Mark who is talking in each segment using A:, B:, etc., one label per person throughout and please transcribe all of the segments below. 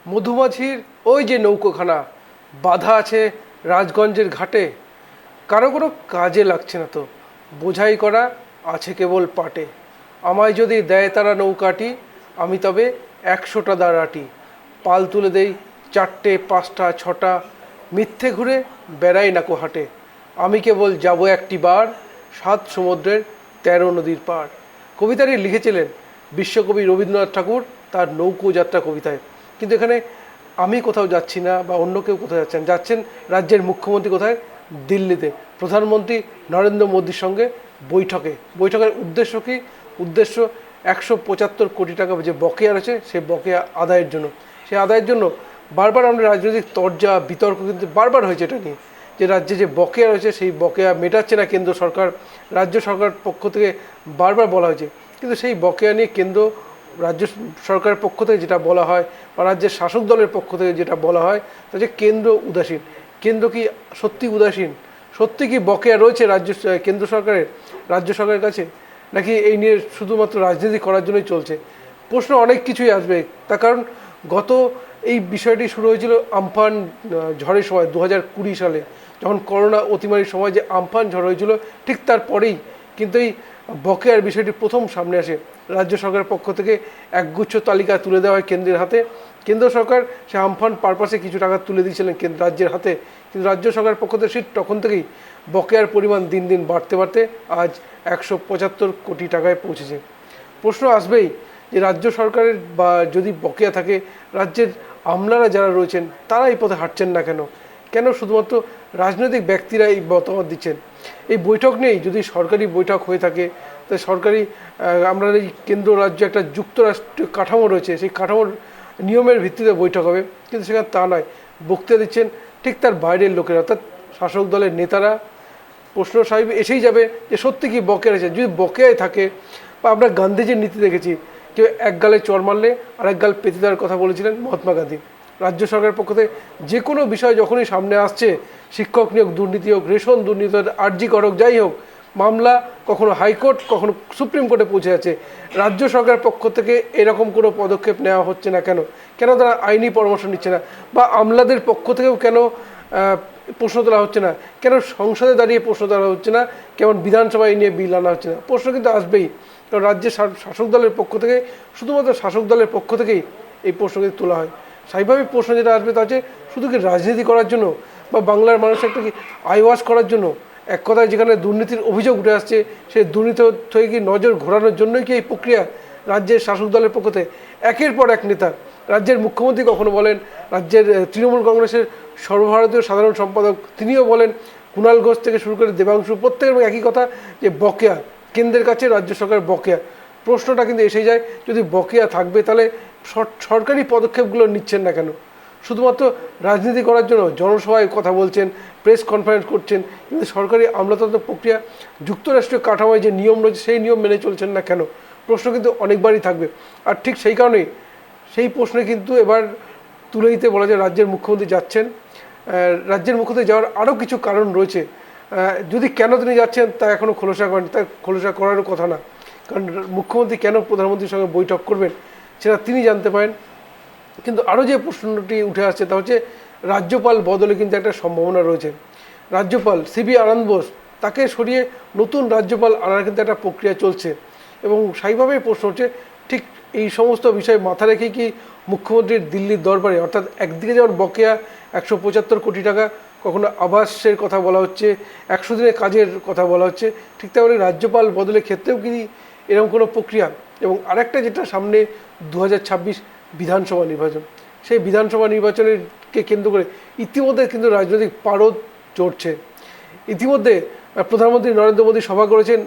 A: মধুমাছির ওই যে নৌকোখানা বাঁধা আছে রাজগঞ্জের ঘাটে, কারো কোনো কাজে লাগছে না তো, বোঝাই করা আছে কেবল পাটে। আমায় যদি দেয় তারা নৌকাটি, আমি তবে 100টা দাঁড়াটি। পাল তুলে দেই 4টে 5টা 6টা, মিথ্যে ঘুরে বেড়াই নাকো হাটে। আমি কেবল যাব একটি বার 7 সমুদ্রের 13 নদীর পার। কবিতাটি লিখেছিলেন বিশ্বকবি রবীন্দ্রনাথ ঠাকুর তার নৌকো যাত্রা কবিতায়। কিন্তু এখানে আমি কোথাও যাচ্ছি না বা অন্য কেউ কোথাও যাচ্ছেন, যাচ্ছেন রাজ্যের মুখ্যমন্ত্রী কোথায়, দিল্লিতে প্রধানমন্ত্রী নরেন্দ্র মোদীর সঙ্গে বৈঠকের উদ্দেশ্য কি? উদ্দেশ্য 175 কোটি টাকা যে বকেয়া রয়েছে সেই বকেয়া আদায়ের জন্য। সেই আদায়ের জন্য বারবার আমরা রাজনৈতিক তরজা বিতর্ক কিন্তু বারবার হয়েছে এটা নিয়ে, যে রাজ্যে যে বকেয়া রয়েছে সেই বকেয়া মেটাচ্ছে না কেন্দ্র সরকার। রাজ্য সরকার পক্ষ থেকে বারবার বলা হয়েছে, কিন্তু সেই বকেয়া নিয়ে কেন্দ্র রাজ্য সরকারের পক্ষ থেকে যেটা বলা হয় বা রাজ্যের শাসক দলের পক্ষ থেকে যেটা বলা হয় তা যে কেন্দ্র উদাসীন। কেন্দ্র কি সত্যি উদাসীন? সত্যি কি বকেয়া রয়েছে কেন্দ্র সরকারের রাজ্য সরকারের কাছে, নাকি এই নিয়ে শুধুমাত্র রাজনীতি করার জন্যই চলছে? প্রশ্ন অনেক কিছুই আসবে, তার কারণ গত এই বিষয়টি শুরু হয়েছিল আমফান ঝড়ের সময় 2020 সালে, যখন করোনা অতিমারির সময় যে আমফান ঝড় হয়েছিল, ঠিক তারপরেই কিন্তু এই বকেয়ার বিষয়টি প্রথম সামনে আসে। রাজ্য সরকারের পক্ষ থেকে একগুচ্ছ তালিকা তুলে দেওয়া হয় কেন্দ্রের হাতে। কেন্দ্র সরকার সে আমফান পারপাসে কিছু টাকা তুলে দিয়েছিলেন রাজ্যের হাতে, কিন্তু রাজ্য সরকারের পক্ষ থেকে ঠিক তখন থেকেই বকেয়ার পরিমাণ দিন দিন বাড়তে বাড়তে আজ 175 কোটি টাকায় পৌঁছেছে। প্রশ্ন আসবেই যে রাজ্য সরকারের বা যদি বকেয়া থাকে, রাজ্যের আমলারা যারা রয়েছেন তারা এই পথে হাঁটছেন না কেন? কেন শুধুমাত্র রাজনৈতিক ব্যক্তিরা এই মতামত দিচ্ছেন? এই বৈঠক নিয়েই যদি সরকারি বৈঠক হয়ে থাকে, তাই সরকারি আমরা এই কেন্দ্র রাজ্য একটা যুক্তরাষ্ট্রীয় কাঠামো রয়েছে, সেই কাঠামোর নিয়মের ভিত্তিতে বৈঠক হবে, কিন্তু সেখানে তা নয়। বক্তৃতা দিচ্ছেন ঠিক তার বাইরের লোকেরা, অর্থাৎ শাসক দলের নেতারা। প্রশ্ন সাহেব এসেই যাবে যে সত্যি কি বকেয়া রয়েছে? যদি বকেয়ায় থাকে, বা আমরা গান্ধীজির নীতি দেখেছি, কেউ এক গালে চর মারলে আর এক গাল পেতে দেওয়ার কথা বলেছিলেন মহাত্মা গান্ধী। রাজ্য সরকারের পক্ষ থেকে যে কোনো বিষয় যখনই সামনে আসছে, শিক্ষক নিয়োগ দুর্নীতি হোক, রেশন দুর্নীতি হোক, আরজি কর হোক, যাই হোক, মামলা কখনো হাইকোর্ট কখনো সুপ্রিম কোর্টে পৌঁছে যাচ্ছে, রাজ্য সরকারের পক্ষ থেকে এরকম কোনো পদক্ষেপ নেওয়া হচ্ছে না কেন? কেন তারা আইনি পরামর্শ নিচ্ছে না? বা আমলাদের পক্ষ থেকেও কেন প্রশ্ন তোলা হচ্ছে না? কেন সংসদে দাঁড়িয়ে প্রশ্ন তোলা হচ্ছে না? কেমন বিধানসভায় নিয়ে বিল আনা হচ্ছে না? প্রশ্ন কিন্তু আসবেই, কারণ রাজ্যের শাসক দলের পক্ষ থেকে, শুধুমাত্র শাসক দলের পক্ষ থেকেই এই প্রশ্ন কিন্তু তোলা হয়। স্বাভাবিক প্রশ্ন যেটা আসবে তা হচ্ছে, শুধু কি রাজনীতি করার জন্য বা বাংলার মানুষের একটা কি আইওয়াশ করার জন্য? এক কথায় যেখানে দুর্নীতির অভিযোগ উঠে আসছে, সেই দুর্নীতি থেকে কি নজর ঘোরানোর জন্যই কি এই প্রক্রিয়া রাজ্যের শাসক দলের পক্ষ থেকে? একের পর এক নেতা, রাজ্যের মুখ্যমন্ত্রী কখনো বলেন, রাজ্যের তৃণমূল কংগ্রেসের সর্বভারতীয় সাধারণ সম্পাদক তিনিও বলেন, কুণাল ঘোষ থেকে শুরু করে দেবাংশু, প্রত্যেকের একই কথা যে বকেয়া কেন্দ্রের কাছে, রাজ্য সরকার বকেয়া। প্রশ্নটা কিন্তু এসে যায়, যদি বকেয়া থাকবে তাহলে সরকারি পদক্ষেপগুলো নিচ্ছেন না কেন? শুধুমাত্র রাজনীতি করার জন্য জনসভায় কথা বলছেন, প্রেস কনফারেন্স করছেন, কিন্তু সরকারি আমলাতন্ত্র প্রক্রিয়া, যুক্তরাষ্ট্রীয় কাঠামোয় যে নিয়ম রয়েছে সেই নিয়ম মেনে চলছেন না কেন? প্রশ্ন কিন্তু অনেকবারই থাকবে। আর ঠিক সেই কারণেই সেই প্রশ্নে কিন্তু এবার তুলে দিতে বলা যায় রাজ্যের মুখ্যমন্ত্রী যাচ্ছেন। রাজ্যের মুখ্যমন্ত্রী যাওয়ার আরও কিছু কারণ রয়েছে। যদি কেন তিনি যাচ্ছেন তা এখনও খোলসা করেন, তা খোলসা করারও কথা না, কারণ মুখ্যমন্ত্রী কেন প্রধানমন্ত্রীর সঙ্গে বৈঠক করবেন সেটা তিনি জানতে পারেন। কিন্তু আরও যে প্রশ্নটি উঠে আসছে তা হচ্ছে, রাজ্যপাল বদলে কিন্তু একটা সম্ভাবনা রয়েছে। রাজ্যপাল সিবি আনন্দ বোস, তাকে সরিয়ে নতুন রাজ্যপাল আনার কিন্তু একটা প্রক্রিয়া চলছে, এবং সেইভাবেই প্রশ্ন হচ্ছে, ঠিক এই সমস্ত বিষয় মাথা রেখেই কি মুখ্যমন্ত্রীর দিল্লির দরবারে, অর্থাৎ একদিকে যেমন বকেয়া 175 কোটি টাকা, কখনো আবাসের কথা বলা হচ্ছে, 100 দিনের কাজের কথা বলা হচ্ছে, ঠিক তেমনি রাজ্যপাল বদলের ক্ষেত্রেও কি এরকম কোনো প্রক্রিয়া? এবং আরেকটা যেটা সামনে 2026 বিধানসভা নির্বাচন, সেই বিধানসভা নির্বাচনকে কেন্দ্র করে ইতিমধ্যে কিন্তু রাজনৈতিক পারদ চড়ছে। ইতিমধ্যে প্রধানমন্ত্রী নরেন্দ্র মোদী সভা করেছেন,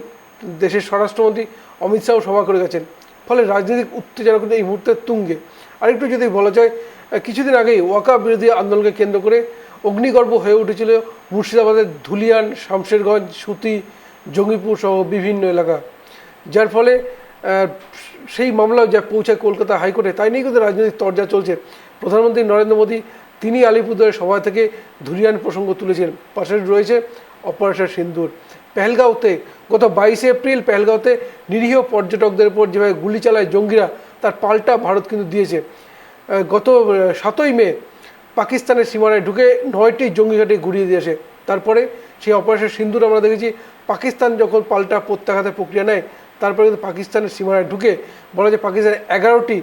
A: দেশের স্বরাষ্ট্রমন্ত্রী অমিত শাহও সভা করে গেছেন, ফলে রাজনৈতিক উত্তেজনা কিন্তু এই মুহূর্তে তুঙ্গে। আরেকটু যদি বলা যায়, কিছুদিন আগেই ওয়াকা বিরোধী আন্দোলনকে কেন্দ্র করে অগ্নিগর্ভ হয়ে উঠেছিল মুর্শিদাবাদের ধুলিয়ান, শামশেরগঞ্জ, সুতি, জঙ্গিপুর সহ বিভিন্ন এলাকা, যার ফলে সেই মামলাও যা পৌঁছায় কলকাতা হাইকোর্টে। তাই নিয়ে কিন্তু রাজনৈতিক তরজা চলছে। প্রধানমন্ত্রী নরেন্দ্র মোদী তিনি আলিপুরদুয়ারের সভা থেকে ধুলিয়ান প্রসঙ্গ তুলেছেন। পাশে রয়েছে অপারেশন সিন্দুর। পেহেলগাঁওতে গত 22 এপ্রিল পেহেলগাঁওতে নিরীহ পর্যটকদের উপর যেভাবে গুলি চালায় জঙ্গিরা, তার পাল্টা ভারত কিন্তু দিয়েছে। গত 7ই মে পাকিস্তানের সীমানায় ঢুকে 9টি জঙ্গি ঘাঁটি গুড়িয়ে দিয়েছে। তারপরে সেই অপারেশন সিন্দুর আমরা দেখেছি পাকিস্তান যখন পাল্টা প্রত্যাঘাতের প্রক্রিয়া নেয়, তারপরে কিন্তু পাকিস্তানের সীমানায় ঢুকে বলা যায় পাকিস্তানের 11টি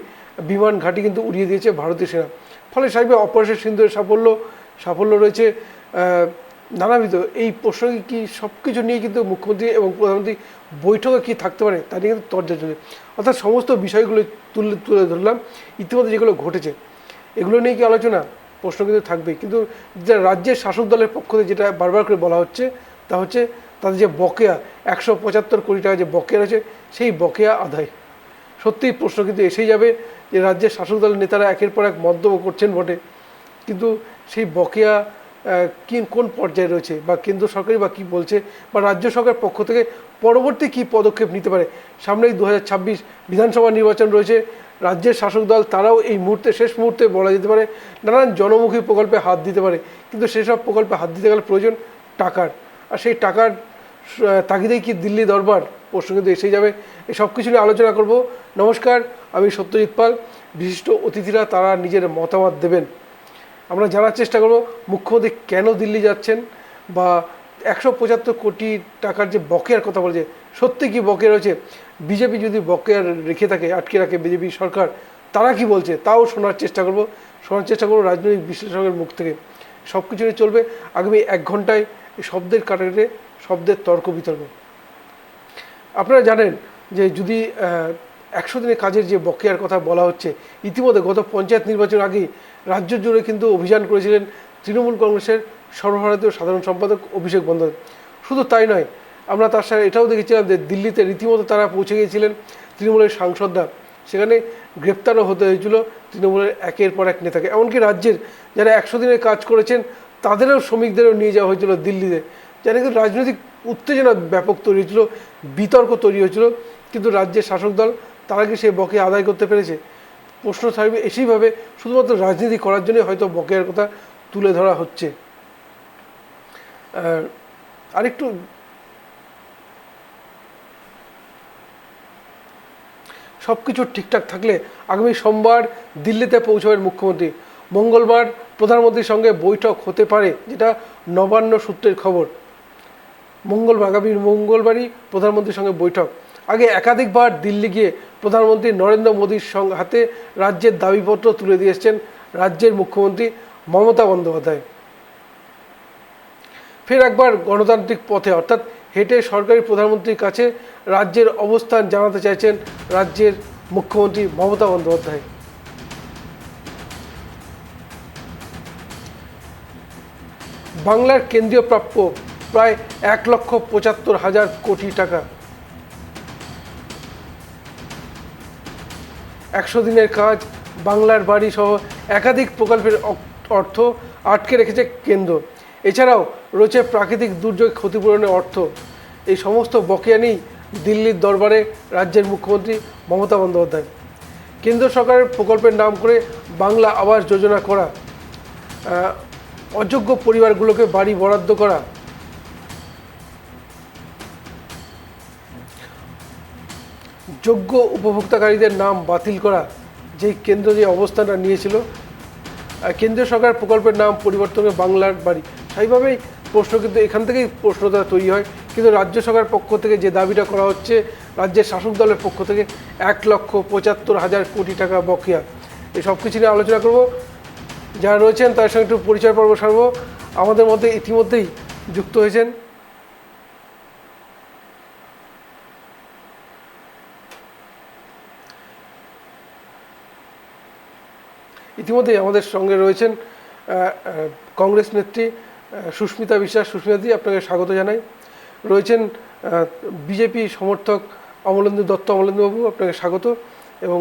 A: বিমান ঘাঁটি কিন্তু উড়িয়ে দিয়েছে ভারতীয় সেনা। ফলে স্বাভাবিক অপারেশন সিন্দুরের সাফল্য রয়েছে নানাবিধ। এই প্রসঙ্গে কি সব কিছু নিয়ে কিন্তু মুখ্যমন্ত্রী এবং প্রধানমন্ত্রী বৈঠকে কী থাকতে পারে তা নিয়ে কিন্তু তর্জা চলে, অর্থাৎ সমস্ত বিষয়গুলো তুলে ধরলাম। ইতিমধ্যে যেগুলো ঘটেছে এগুলো নিয়ে কি আলোচনা, প্রশ্ন কিন্তু থাকবেই। কিন্তু যেটা রাজ্যের শাসক দলের পক্ষ থেকে যেটা বারবার করে বলা হচ্ছে তা হচ্ছে তাদের যে বকেয়া 175 কোটি টাকা যে বকেয়া রয়েছে সেই বকেয়া আদায়। সত্যিই প্রশ্ন কিন্তু এসেই যাবে যে রাজ্যের শাসক দলের নেতারা একের পর এক মন্তব্য করছেন বটে, কিন্তু সেই বকেয়া কোন পর্যায়ে রয়েছে বা কেন্দ্র সরকারই বা কী বলছে বা রাজ্য সরকারের পক্ষ থেকে পরবর্তী কী পদক্ষেপ নিতে পারে। সামনেই 2026 বিধানসভা নির্বাচন রয়েছে। রাজ্যের শাসক দল তারাও এই মুহূর্তে শেষ মুহূর্তে বলা যেতে পারে নানান জনমুখী প্রকল্পে হাত দিতে পারে, কিন্তু সেসব প্রকল্পে হাত দিতে গেলে প্রয়োজন টাকার, আর সেই টাকার তাগিদেই কি দিল্লি দরবার, প্রশ্ন কিন্তু এসেই যাবে। এই সব কিছু নিয়ে আলোচনা করব। নমস্কার, আমি সত্যজিৎ পাল। বিশিষ্ট অতিথিরা তারা নিজের মতামত দেবেন। আমরা জানার চেষ্টা করব মুখ্যমন্ত্রী কেন দিল্লি যাচ্ছেন, বা 175 কোটি টাকার যে বকেয়ার কথা বলছে সত্যি কি বকেয়া রয়েছে। বিজেপি যদি বকেয়া রেখে থাকে, আটকে রাখে বিজেপি সরকার, তারা কি বলছে তাও শোনার চেষ্টা করব রাজনৈতিক বিশ্লেষকের মুখ থেকে। সব কিছু নিয়ে চলবে আগামী 1 ঘন্টায় শব্দের কাটারে শব্দের তর্ক বিতর্ক। আপনারা জানেন যে যদি 100 দিনের কাজের যে বকেয়ার কথা বলা হচ্ছে, ইতিমধ্যে গত পঞ্চায়েত নির্বাচন আগেই রাজ্য জুড়ে কিন্তু অভিযান করেছিলেন তৃণমূল কংগ্রেসের সর্বভারতীয় সাধারণ সম্পাদক অভিষেক বন্দ্যোপাধ্যায়। শুধু তাই নয়, আমরা তার সাথে এটাও দেখেছিলাম যে দিল্লিতে রীতিমতো তারা পৌঁছে গিয়েছিলেন তৃণমূলের সাংসদরা, সেখানে গ্রেপ্তারও হতে হয়েছিল তৃণমূলের একের পর এক নেতাকে। এমনকি রাজ্যের যারা 100 দিনের কাজ করেছেন তাদেরও শ্রমিকদেরও নিয়ে যাওয়া হয়েছিল দিল্লিতে, যারা কিন্তু রাজনৈতিক উত্তেজনা ব্যাপক তৈরি হয়েছিল, বিতর্ক তৈরি হয়েছিল। কিন্তু রাজ্যের শাসক দল তারা কি সেই বকেয়া আদায় করতে পেরেছে? প্রশ্ন থাকবে এসেইভাবে শুধুমাত্র রাজনীতি করার জন্যই হয়তো বকেয়ার কথা তুলে ধরা হচ্ছে। আরেকটু সব কিছু ঠিকঠাক থাকলে আগামী সোমবার দিল্লিতে পৌঁছবেন মুখ্যমন্ত্রী। মঙ্গলবার প্রধানমন্ত্রীর সঙ্গে বৈঠক হতে পারে, যেটা নবান্ন সূত্রের খবর। আগামী মঙ্গলবারই প্রধানমন্ত্রীর সঙ্গে বৈঠক। আগে একাধিকবার দিল্লি গিয়ে প্রধানমন্ত্রী নরেন্দ্র মোদীর হাতে রাজ্যের দাবিপত্র তুলে দিয়ে এসেছেন রাজ্যের মুখ্যমন্ত্রী মমতা বন্দ্যোপাধ্যায়। ফের একবার গণতান্ত্রিক পথে অর্থাৎ হেঁটে সরকারি প্রধানমন্ত্রীর কাছে রাজ্যের অবস্থান জানাতে চাইছেন রাজ্যের মুখ্যমন্ত্রী মমতা বন্দ্যোপাধ্যায়। বাংলার কেন্দ্রীয় প্রাপ্য প্রায় 1,75,000 কোটি টাকা। 100 দিনের কাজ, বাংলার বাড়ি সহ একাধিক প্রকল্পের অর্থ আটকে রেখেছে কেন্দ্র। এছাড়াও রয়েছে প্রাকৃতিক দুর্যোগ ক্ষতিপূরণের অর্থ। এই সমস্ত বকেয়া নিয়েই দিল্লির দরবারে রাজ্যের মুখ্যমন্ত্রী মমতা বন্দ্যোপাধ্যায়। কেন্দ্র সরকারের প্রকল্পের নাম করে বাংলা আবাস যোজনা করা, অযোগ্য পরিবারগুলোকে বাড়ি বরাদ্দ করা, যোগ্য উপভোক্তাকারীদের নাম বাতিল করা, যেই কেন্দ্র যে অবস্থানটা নিয়েছিল, কেন্দ্রীয় সরকার প্রকল্পের নাম পরিবর্তনে বাংলার বাড়ি। সেইভাবেই প্রশ্ন কিন্তু এখান থেকেই প্রশ্নটা তৈরি হয়। কিন্তু রাজ্য সরকারের পক্ষ থেকে যে দাবিটা করা হচ্ছে, রাজ্যের শাসক দলের পক্ষ থেকে 1,75,000 কোটি টাকা বকেয়া। এই সব কিছু নিয়ে আলোচনা করব। যারা রয়েছেন তার সঙ্গে একটু পরিচয় পর্ব সারব। আমাদের মধ্যে ইতিমধ্যেই যুক্ত হয়েছেন আমাদের সঙ্গে রয়েছেন কংগ্রেস নেত্রী সুস্মিতা বিশ্বাস। সুস্মিতাদি, আপনাকে স্বাগত জানাই। রয়েছেন বিজেপি সমর্থক অমলেন্দু দত্ত। আপনাকে স্বাগত। এবং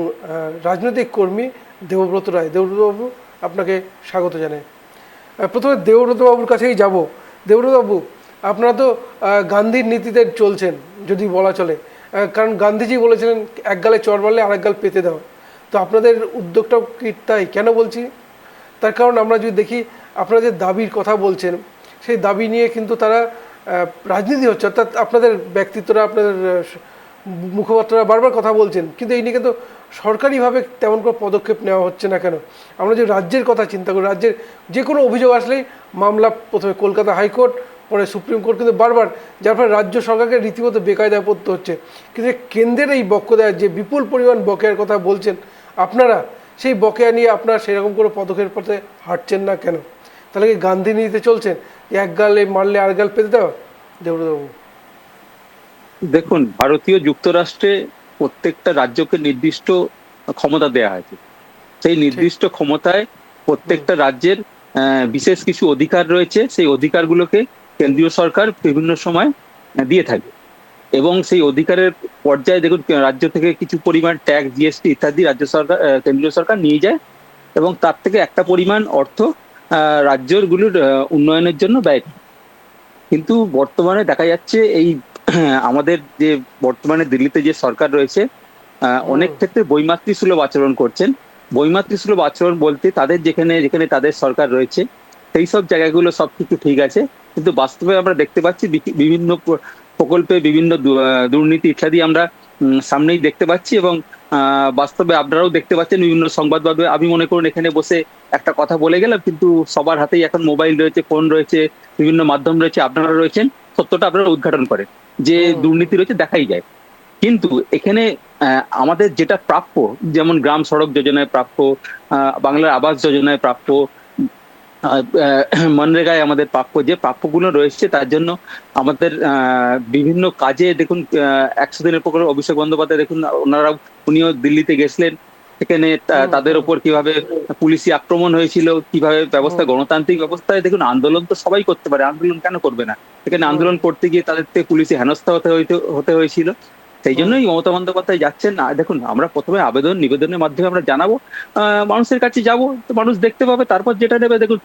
A: রাজনৈতিক কর্মী দেবব্রত রায়। দেবব্রতবাবু, আপনাকে স্বাগত জানাই। প্রথমে দেবব্রতবাবুর কাছেই যাব। দেবব্রতবাবু, আপনারা তো গান্ধীর নীতিতে চলছেন যদি বলা চলে, কারণ গান্ধীজি বলেছিলেন এক গালে চড় মারলে আরেক গাল পেতে দাও। তো আপনাদের উদ্যোগটাও কি তাই? কেন বলছি, তার কারণ আমরা যদি দেখি আপনারা যে দাবির কথা বলছেন সেই দাবি নিয়ে কিন্তু তারা রাজনীতি হচ্ছে, অর্থাৎ আপনাদের ব্যক্তিত্বরা, আপনাদের মুখপাত্ররা বারবার কথা বলছেন, কিন্তু এই নিয়ে কিন্তু সরকারিভাবে তেমন কোনো পদক্ষেপ নেওয়া হচ্ছে না কেন? আমরা যে রাজ্যের কথা চিন্তা করি, রাজ্যের যে কোনো অভিযোগ আসলেই মামলা প্রথমে কলকাতা হাইকোর্ট, পরে সুপ্রিম কোর্ট, কিন্তু বারবার, যার ফলে রাজ্য সরকারকে রীতিমতো বেকায়দায় পড়তে হচ্ছে। কিন্তু কেন্দ্রের এই বকেয়া, যে বিপুল পরিমাণ বকেয়ার কথা বলছেন আপনারা, সেই বকেয়া নিয়ে আপনারা সেরকম কোনো পদক্ষেপ পথে হাঁটছেন না কেন? তাহলে কি গান্ধী নীতিতে চলছেন, এক গালে মারলে আর গাল পেতে দেওয়া? দেবব্রতবাবু,
B: দেখুন, ভারতীয় যুক্তরাষ্ট্রে প্রত্যেকটা রাজ্যকে নির্দিষ্ট ক্ষমতা দেয়া হয়েছে। সেই
A: ঠিক।
B: নির্দিষ্ট ক্ষমতায় প্রত্যেকটা রাজ্যের বিশেষ কিছু অধিকার রয়েছে। সেই অধিকারগুলোকে কেন্দ্রীয় সরকার বিভিন্ন সময় দিয়ে থাকে, এবং সেই অধিকারের পর্যায়ে দেখুন, রাজ্য থেকে কিছু পরিমাণ ট্যাক্স, জিএসটি ইত্যাদি রাজ্য সরকার, কেন্দ্রীয় সরকার নিয়ে যায়, এবং তার থেকে একটা পরিমাণ অর্থ রাজ্যগুলোর উন্নয়নের জন্য ব্যয় করে। কিন্তু বর্তমানে দেখা যাচ্ছে এই আমাদের যে বর্তমানে দিল্লিতে যে সরকার রয়েছে, অনেক ক্ষেত্রে বৈমাতৃসুলভ আচরণ করছেন। বৈমাতৃসুলভ আচরণ বলতে তাদের যেখানে যেখানে তাদের সরকার রয়েছে সেই সব জায়গাগুলো সবকিছু ঠিক আছে, কিন্তু বাস্তবে আমরা দেখতে পাচ্ছি বিভিন্ন প্রকল্পে বিভিন্ন দুর্নীতি ইত্যাদি আমরা সামনেই দেখতে পাচ্ছি, এবং বাস্তবে আপনারাও দেখতে পাচ্ছেন বিভিন্ন সংবাদ মাধ্যমে। আমি মনে করুন এখানে বসে একটা কথা বলে গেলাম, কিন্তু সবার হাতেই এখন মোবাইল রয়েছে, ফোন রয়েছে, বিভিন্ন মাধ্যম রয়েছে, আপনারা রয়েছেন, সত্যটা আপনারা উদ্ঘাটন করেন, যে দুর্নীতি রয়েছে দেখাই যায়। কিন্তু এখানে আমাদের যেটা প্রাপ্য, যেমন গ্রাম সড়ক যোজনায় প্রাপ্য, বাংলার আবাস যোজনায় প্রাপ্য, মনরেগায় আমাদের প্রাপ্য, যে প্রাপ্যগুলো রয়েছে তার জন্য আমাদের বিভিন্ন কাজে দেখুন, 100 দিনের প্রকল্প অভিষেক বন্দ্যোপাধ্যায় দেখুন, উনিও দিল্লিতে গেছিলেন, সেখানে তাদের ওপর কিভাবে পুলিশি আক্রমণ হয়েছিল, কিভাবে ব্যবস্থা, গণতান্ত্রিক ব্যবস্থায় দেখুন আন্দোলন তো সবাই করতে পারে, আন্দোলন কেন করবে না? সেখানে আন্দোলন করতে গিয়ে তাদের থেকে পুলিশি হেনস্থা হতে হয়েছিল। সেই জন্যই মমতা বন্দ্যোপাধ্যায় যাচ্ছেন। দেখুন, আমরা প্রথমে নিবেদনের মাধ্যমে আমরা জানাবো, মানুষের কাছে যাব, তো মানুষ দেখতে পাবে, তারপর যেটা নেবে। দেখুন,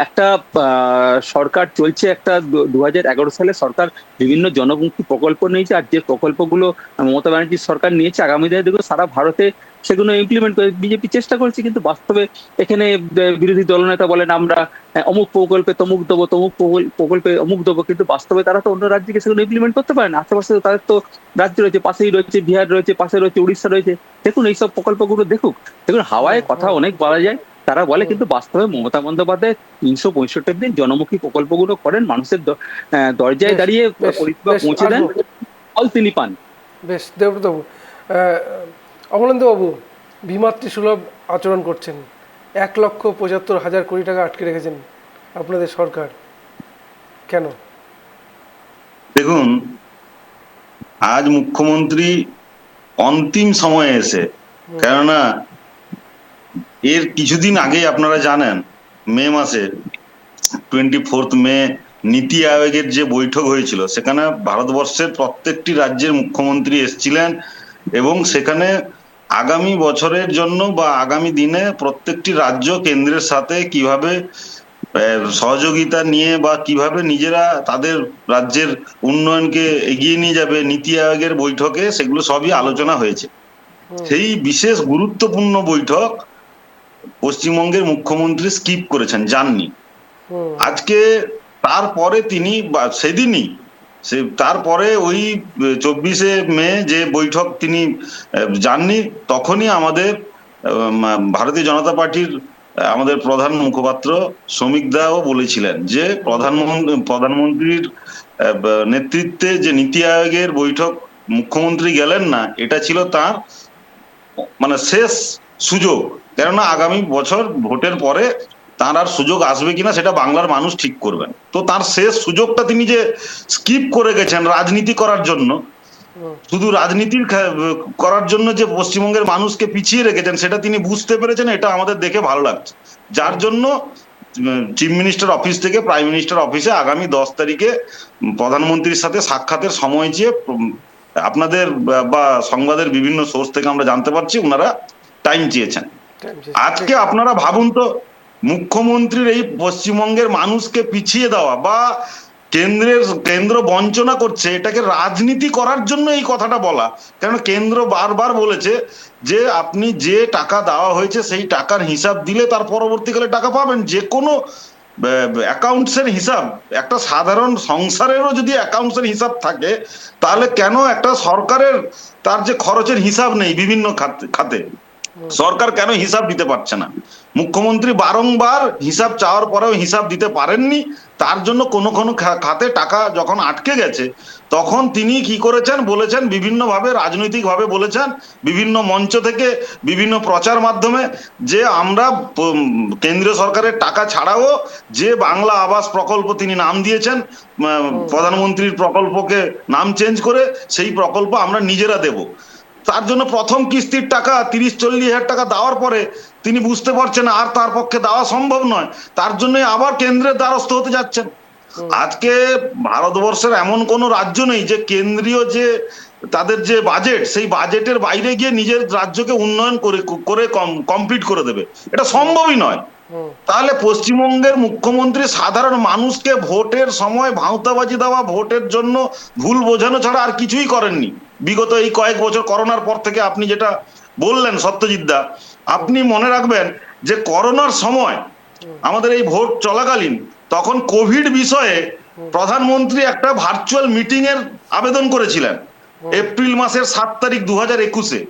B: একটা সরকার চলছে, একটা 2011 সালে সরকার বিভিন্ন জনমুখী প্রকল্প নিয়েছে, আর যে প্রকল্পগুলো মমতা ব্যানার্জির সরকার নিয়েছে, আগামী দিনে দেখুন সারা ভারতে সেগুলো ইমপ্লিমেন্ট করে বিজেপি চেষ্টা করছে। কিন্তু বাস্তবে এখানে বিরোধী দলনেতা বলেন আমরা অমুক প্রকল্পে তমুক দেবো, তমুক প্রকল্পে অমুক দেবো, কিন্তু বাস্তবে তারা তো অন্য রাজ্যকে সেগুলো ইমপ্লিমেন্ট করতে পারে না। আশেপাশে তাদের তো রাজ্য রয়েছে, পাশেই রয়েছে বিহার রয়েছে, পাশে রয়েছে উড়িষ্যা রয়েছে। দেখুন এইসব প্রকল্পগুলো দেখুন, হাওয়ায় কথা অনেক বলা যায়, তারা বলে, কিন্তু বাস্তবে মমতা বন্দ্যোপাধ্যায় 365 দিন জনমুখী প্রকল্পগুলো করেন, মানুষের দরজায় দাঁড়িয়ে পরিষেবা পৌঁছে দেন, ফল তিনি পান।
A: বেশ, দেবব্রতবাবু, অমলেন্দুবাবু, বিমাতৃসুলভ আচরণ করছেন, 1,75,000 কোটি টাকা আটকে রেখেছেন আপনাদের সরকার, কেন?
C: দেখুন, আজ মুখ্যমন্ত্রী অন্তিম সময়ে এসে, কেননা এর কিছুদিন আগে আপনারা জানেন মে মাসে 24 মে নীতি আয়োগের যে বৈঠক হয়েছিল, সেখানে ভারতবর্ষের প্রত্যেকটি রাজ্যের মুখ্যমন্ত্রী এসেছিলেন, এবং সেখানে আগামী বছরের জন্য বা আগামী দিনে প্রত্যেকটি রাজ্য কেন্দ্রের সাথে কিভাবে সহযোগিতা নিয়ে বা কিভাবে নিজেরা তাদের রাজ্যের উন্নয়নকে এগিয়ে নিয়ে যাবে, নীতি আয়োগের বৈঠকে সেগুলো সবই আলোচনা হয়েছে। সেই বিশেষ গুরুত্বপূর্ণ বৈঠক পশ্চিমবঙ্গের মুখ্যমন্ত্রী স্কিপ করেছেন, যাননি। আজকে তারপরে তিনি সেদিনই তারপরে ওই 24শে মে যে বৈঠক তিনি যাননি, তখনই আমাদের ভারতীয় জনতা পার্টির আমাদের প্রধান মুখপাত্র শ্রমিক দাও বলেছিলেন যে প্রধানমন্ত্রীর নেতৃত্বে যে নীতি আয়োগের বৈঠক মুখ্যমন্ত্রী গেলেন না, এটা ছিল তার মানে শেষ সুযোগ। কেননা আগামী বছর ভোটের পরে তার আর সুযোগ আসবে কিনা সেটা বাংলার মানুষ ঠিক করবেন। তো তার শেষ সুযোগটা তিনি যে স্কিপ করে গেছেন রাজনীতি করার জন্য, শুধু রাজনীতির করার জন্য যে পশ্চিমবঙ্গের মানুষকে পিছিয়ে রেখেছেন, সেটা তিনি বুঝতে পেরেছেন। এটা আমাদের দেখে ভালো লাগছে, যার জন্য চিফ মিনিস্টার অফিস থেকে প্রাইম মিনিস্টার অফিসে আগামী 10 তারিখে প্রধানমন্ত্রীর সাথে সাক্ষাতের সময় চেয়ে, আপনাদের বা সংবাদের বিভিন্ন সোর্স থেকে আমরা জানতে পারছি ওনারা টাইম চেয়েছেন। আজকে আপনারা ভাবুন তো, মুখ্যমন্ত্রীর এই পশ্চিমবঙ্গের মানুষকে পিছিয়ে দেওয়া বা কেন্দ্র বঞ্চনা করছে, এটাকে রাজনীতি করার জন্য এই কথাটা বলা। কেন কেন্দ্র বারবার বলেছে যে আপনি যে টাকা দেওয়া হয়েছে সেই টাকার হিসাব দিলে তার পরবর্তীকালে টাকা পাবেন। যে কোনো অ্যাকাউন্টসের হিসাব, একটা সাধারণ সংসারেরও যদি অ্যাকাউন্টসের হিসাব থাকে, তাহলে কেন একটা সরকারের তার যে খরচের হিসাব নেই বিভিন্ন খাতে, সরকার কেন হিসাব দিতে পারছে না? মুখ্যমন্ত্রী বারংবার হিসাব চাওয়ার পরেও হিসাব দিতে পারেননি। তার জন্য কোনো কোনো খাতে টাকা যখন আটকে গেছে, তখন তিনি কি করেছেন, বলেছেন বিভিন্নভাবে, রাজনৈতিকভাবে বলেছেন, বিভিন্ন মঞ্চ থেকে, বিভিন্ন প্রচার মাধ্যমে, যে আমরা কেন্দ্রীয় সরকারের টাকা ছাড়াও যে বাংলা আবাস প্রকল্প তিনি নাম দিয়েছেন, প্রধানমন্ত্রীর প্রকল্পকে নাম চেঞ্জ করে, সেই প্রকল্প আমরা নিজেরা দেব। তার জন্য প্রথম কিস্তির টাকা 30-40 হাজার টাকা দেওয়ার পরে তিনি বুঝতে পারছেন আর তার পক্ষে দেওয়া সম্ভব নয়, তার জন্য আবার কেন্দ্রের দ্বারস্থ হতে যাচ্ছেন। আজকে ভারতবর্ষের এমন কোন রাজ্য নেই যে কেন্দ্রীয় যে তাদের যে বাজেট, সেই বাজেটের বাইরে গিয়ে নিজের রাজ্যকে উন্নয়ন করে কমপ্লিট করে দেবে, এটা সম্ভবই নয়। তাহলে পশ্চিমবঙ্গের মুখ্যমন্ত্রী সাধারণ মানুষকে ভোটের সময় ভাঁওতাবাজি দেওয়া, ভোটের জন্য ভুল বোঝানো ছাড়া আর কিছুই করেননি বিগত এই কয়েক বছর। করোনার পর থেকে আপনি যেটা বললেন সত্যজিৎ দা, আপনি মনে রাখবেন যে করোনার সময় আমাদের এই ভোট চলাকালীন, তখন কোভিড বিষয়ে প্রধানমন্ত্রী একটা ভার্চুয়াল মিটিং এর আবেদন করেছিলেন এপ্রিল মাসের 7 তারিখ 2021-এ।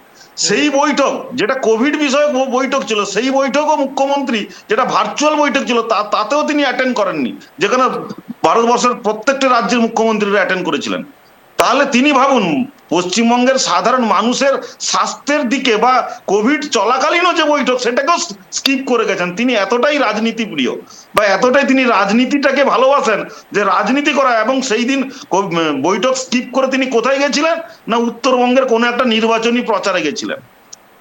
C: সেই বৈঠক, যেটা কোভিড বিষয়ক বৈঠক ছিল, সেই বৈঠকও মুখ্যমন্ত্রী, যেটা ভার্চুয়াল বৈঠক ছিল, তাতেও তিনি অ্যাটেন্ড করেননি, যেখানে ভারতবর্ষের প্রত্যেকটা রাজ্যের মুখ্যমন্ত্রীরা অ্যাটেন্ড করেছিলেন। তাহলে তিনি ভাবুন, পশ্চিমবঙ্গের সাধারণ মানুষের স্বাস্থ্যের দিকে বা কোভিড চলাকালীনও যে বৈঠক, সেটাকেও স্কিপ করে গেছেন। তিনি এতটাই রাজনীতি প্রিয় বা এতটাই তিনি রাজনীতিটাকে ভালোবাসেন যে রাজনীতি করা, এবং সেই দিন বৈঠক স্কিপ করে তিনি কোথায় গেছিলেন না, উত্তরবঙ্গের কোনো একটা নির্বাচনী প্রচারে গেছিলেন।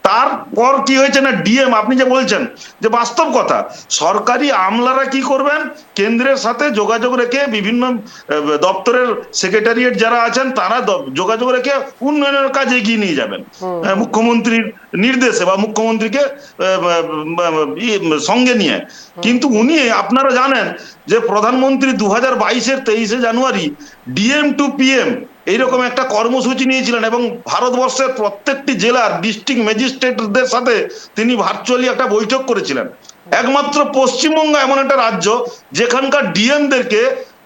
C: তারপর কি হয়েছে না, ডিএম, আপনি যে বলছেন যে বাস্তব কথা, সরকারি আমলারা কি করবেন, কেন্দ্রের সাথে যোগাযোগ রেখে বিভিন্ন দপ্তরের সেক্রেটারিয়েট যারা আছেন তারা যোগাযোগ রেখে উন্নয়নের কাজ এগিয়ে নিয়ে যাবেন মুখ্যমন্ত্রীর নির্দেশে বা মুখ্যমন্ত্রীকে সঙ্গে নিয়ে। কিন্তু উনি, আপনারা জানেন যে প্রধানমন্ত্রী 2022-এর 23শে জানুয়ারি ডিএম টু পিএম এইরকম একটা কর্মসূচি নিয়েছিলেন, এবং ভারতবর্ষের প্রত্যেকটি জেলার ডিস্ট্রিক্ট ম্যাজিস্ট্রেটদের সাথে তিনি ভার্চুয়ালি একটা বৈঠক করেছিলেন। একমাত্র পশ্চিমবঙ্গ এমন একটা রাজ্য যেখানকার ডিএমদেরকে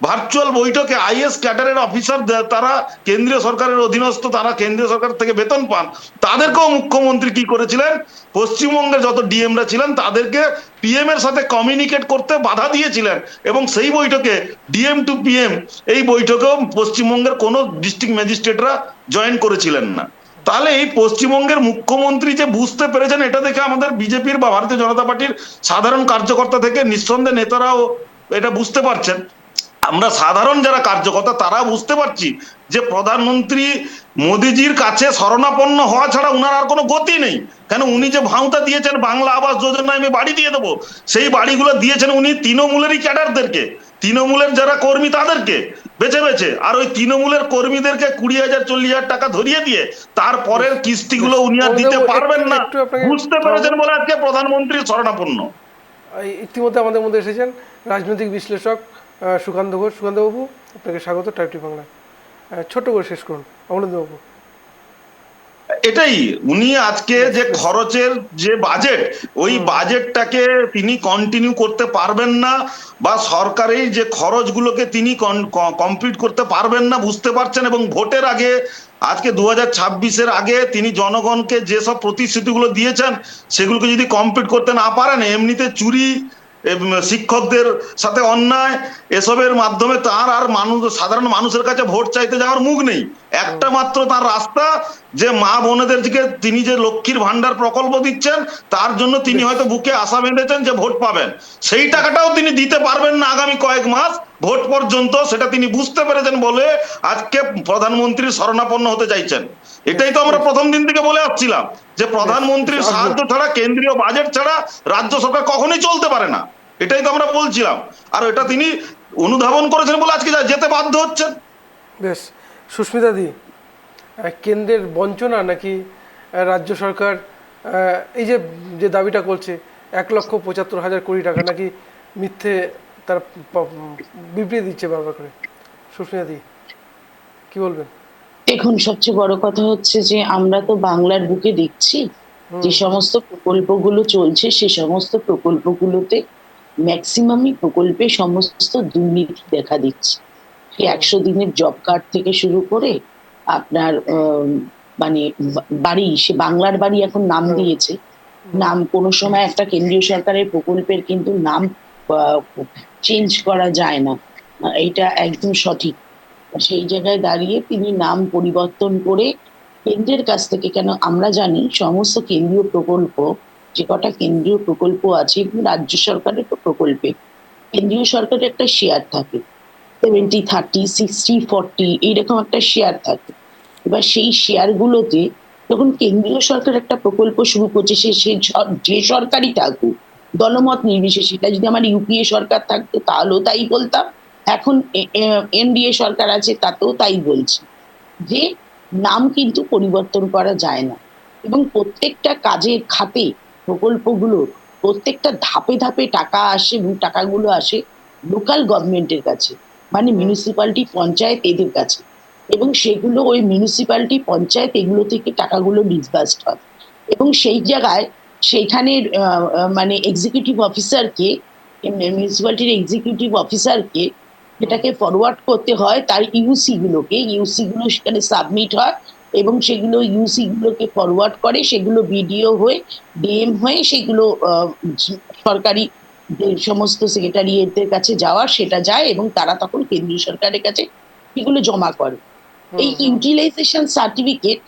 C: ভার্চুয়াল বৈঠকে, আইএস ক্যাডারের অফিসার, তারা কেন্দ্রীয় সরকারের অধীনস্থ, তারা কেন্দ্রীয় সরকার থেকে বেতন পান, তাদেরকেও মুখ্যমন্ত্রী কি করেছিলেন, পশ্চিমবঙ্গের যত ডিএমরা ছিলেন তাদেরকে পিএম এর সাথে কমিউনিকেট করতে বাধা দিয়েছিলেন, এবং সেই বৈঠকে ডিএম টু পিএম এই বৈঠকেও পশ্চিমবঙ্গের কোনো ডিস্ট্রিক্ট ম্যাজিস্ট্রেটরা জয়েন করেছিলেন না। তাহলে এই পশ্চিমবঙ্গের মুখ্যমন্ত্রী যে বুঝতে পেরেছেন, এটা দেখে আমাদের বিজেপির বা ভারতীয় জনতা পার্টির সাধারণ কার্যকর্তা থেকে নিঃসন্দেহে নেতারাও এটা বুঝতে পারছেন। আমরা সাধারণ যারা কার্যকর্তা তারা বুঝতে পারছি যে প্রধানমন্ত্রী মোদিজির কাছে শরণাপন্ন হওয়া ছাড়া উনার আর কোনো গতি নেই। কেন, উনি যে ভাঁওতা দিয়েছেন বাংলা আবাস যোজনায় আমি বাড়ি দিয়ে দেবো, সেই বাড়িগুলো দিয়েছেন উনি তৃণমূলেরই ক্যাডারদেরকে, তৃণমূলের যারা কর্মী তাদেরকে বেছে বেছে, আর ওই তৃণমূলের কর্মীদেরকে 20,000-40,000 টাকা ধরিয়ে দিয়ে তারপরের কিস্তিগুলো উনি আর দিতে পারবেন না, বুঝতে পেরেছেন বলে আজকে প্রধানমন্ত্রী শরণাপন্ন।
A: ইতিমধ্যে আমাদের মধ্যে এসেছেন রাজনৈতিক বিশ্লেষক সুকান্ত ঘোষ। সুকান্তবাবু, আপনাকে স্বাগত টাইপ টি বাংলায়। ছোট্ট করে শেষ করুন অমলেন্দুবাবু।
C: এটাই, উনি আজকে যে খরচের যে বাজেট, ওই বাজেটটাকে তিনি কন্টিনিউ করতে পারবেন না, বা সরকারের যে খরচগুলোকে তিনি কমপ্লিট করতে পারবেন না বুঝতে পারছেন। এবং ভোটের আগে, আজকে 2026-এর আগে তিনি জনগণকে যেসব প্রতিশ্রুতিগুলো দিয়েছেন সেগুলোকে যদি কমপ্লিট করতে না পারেন, এমনিতে চুরি, শিক্ষকদের সাথে অন্যায়, এসবের মাধ্যমে তার আর সাধারণ মানুষের কাছে ভোট চাইতে যাওয়ার মুখ নেই। একটা মাত্র তার রাস্তা, যে মা বোনেদের দিকে তিনি যে লক্ষ্মীর ভান্ডার প্রকল্প দিচ্ছেন, তার জন্য তিনি হয়তো বুকে আশা বেঁধেছেন যে ভোট পাবেন, সেই টাকাটাও তিনি দিতে পারবেন না আগামী কয়েক মাস ভোট পর্যন্ত, সেটা তিনি বুঝতে পেরেছেন বলে আজকে প্রধানমন্ত্রীর শরণাপন্ন হতে চাইছেন। এটাই তো আমরা প্রথম দিন থেকে বলে আসছিলাম যে প্রধানমন্ত্রীর সাহায্য ছাড়া, কেন্দ্রীয় বাজেট ছাড়া রাজ্য সরকার কখনোই চলতে পারে না, এটাই তো আমরা বলছিলাম। আর এটা তিনি অনুধাবন করেছেন বলে আজকে যেতে বাধ্য হচ্ছেন।
A: বেশ, সুস্মিতা দি, কেন্দ্রের বঞ্চনা নাকি রাজ্য সরকার এই যে যে দাবিটা করছে 1,75,000 কোটি টাকা, নাকি মিথ্যে তার বিবৃতি দিচ্ছে বারবার করে? সুস্মিতা দি, কি বলবেন?
D: দেখুন, সবচেয়ে বড় কথা হচ্ছে যে আমরা তো বাংলার বুকে দেখছি যে সমস্ত প্রকল্পগুলো চলছে, সে সমস্ত প্রকল্পগুলোতে ম্যাক্সিমামই প্রকল্পে সমস্ত দুর্নীতি দেখা দিচ্ছে। সে 100 দিনের জব কার্ড থেকে শুরু করে আপনার মানে বাড়ি, সে বাংলার বাড়ি এখন নাম দিয়েছে, নাম কোনো সময় একটা কেন্দ্রীয় সরকারের প্রকল্পের কিন্তু নাম চেঞ্জ করা যায় না, এটা একদম সঠিক। সেই জায়গায় দাঁড়িয়ে তিনি নাম পরিবর্তন করে কেন্দ্রের কাছ থেকে, কেন আমরা জানি সমস্ত কেন্দ্রীয় প্রকল্প, যে কটা কেন্দ্রীয় প্রকল্প আছে রাজ্য সরকারের প্রকল্পে কেন্দ্রীয় সরকারের একটা শেয়ার থাকে, 70-30, 60-40 এইরকম একটা শেয়ার থাকে। এবার সেই শেয়ার গুলোতে যখন কেন্দ্রীয় সরকার একটা প্রকল্প শুরু করছে, যে সরকারই থাকুক দলমত নির্বিশেষে, সেটা যদি আমার ইউপিএ সরকার থাকতো তাহলেও তাই বলতাম, এখন এনডিএ সরকার আছে তাতেও তাই বলছি, যে নাম কিন্তু পরিবর্তন করা যায় না। এবং প্রত্যেকটা কাজের খাতে প্রকল্পগুলো প্রত্যেকটা ধাপে ধাপে টাকা আসে, এবং টাকাগুলো আসে লোকাল গভর্নমেন্টের কাছে, মানে মিউনিসিপ্যালিটি, পঞ্চায়েত, এদের কাছে। এবং সেগুলো ওই মিউনিসিপ্যালিটি, পঞ্চায়েত এগুলো থেকে টাকাগুলো ডিসবার্সড হয়। এবং সেই জায়গায় সেইখানের মানে এক্সিকিউটিভ অফিসারকে, মিউনিসিপ্যালিটির এক্সিকিউটিভ অফিসারকে সেটাকে ফরওয়ার্ড করতে হয় তার ইউসি গুলো সেখানে সাবমিট হয়, এবং সেগুলো ইউসি গুলোকে ফরওয়ার্ড করে, সেগুলো বিডিও হয়ে, ডিএম হয়ে, সেগুলো সরকারি যে সমস্ত সেক্রেটারিয়েটের কাছে যাওয়ার সেটা যায়, এবং তারা তখন কেন্দ্রীয় সরকারের কাছে সেগুলো জমা করে। এই ইউটিলাইজেশন সার্টিফিকেট,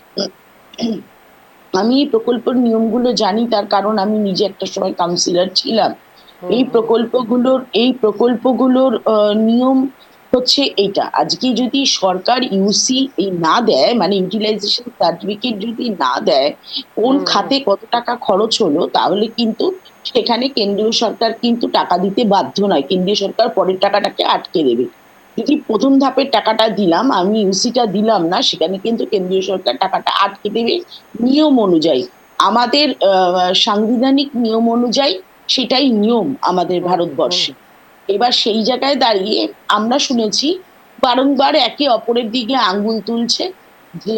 D: আমি এই প্রকল্পের নিয়মগুলো জানি, তার কারণ আমি নিজে একটা সময় কাউন্সিলর ছিলাম। এই প্রকল্পগুলোর নিয়ম হচ্ছে এইটা, আজকে যদি সরকার ইউসি এই না দেয়, মানে ইউটিলাইজেশন সার্টিফিকেট যদি না দেয় কোন খাতে কত টাকা খরচ হলো, তাহলে কিন্তু সেখানে কেন্দ্রীয় সরকার কিন্তু টাকা দিতে বাধ্য নয়, কেন্দ্রীয় সরকার পরের টাকাটাকে আটকে দেবে। যদি প্রথম ধাপের টাকাটা দিলাম, আমি ইউসিটা দিলাম না, সেখানে কিন্তু কেন্দ্রীয় সরকার টাকাটা আটকে দেবে নিয়ম অনুযায়ী, আমাদের সাংবিধানিক নিয়ম অনুযায়ী, সেটাই নিয়ম আমাদের ভারতবর্ষে। এবার সেই জায়গায় দাঁড়িয়ে আমরা শুনেছি বারংবার একে অপরের দিকে আঙ্গুল তুলছে, যে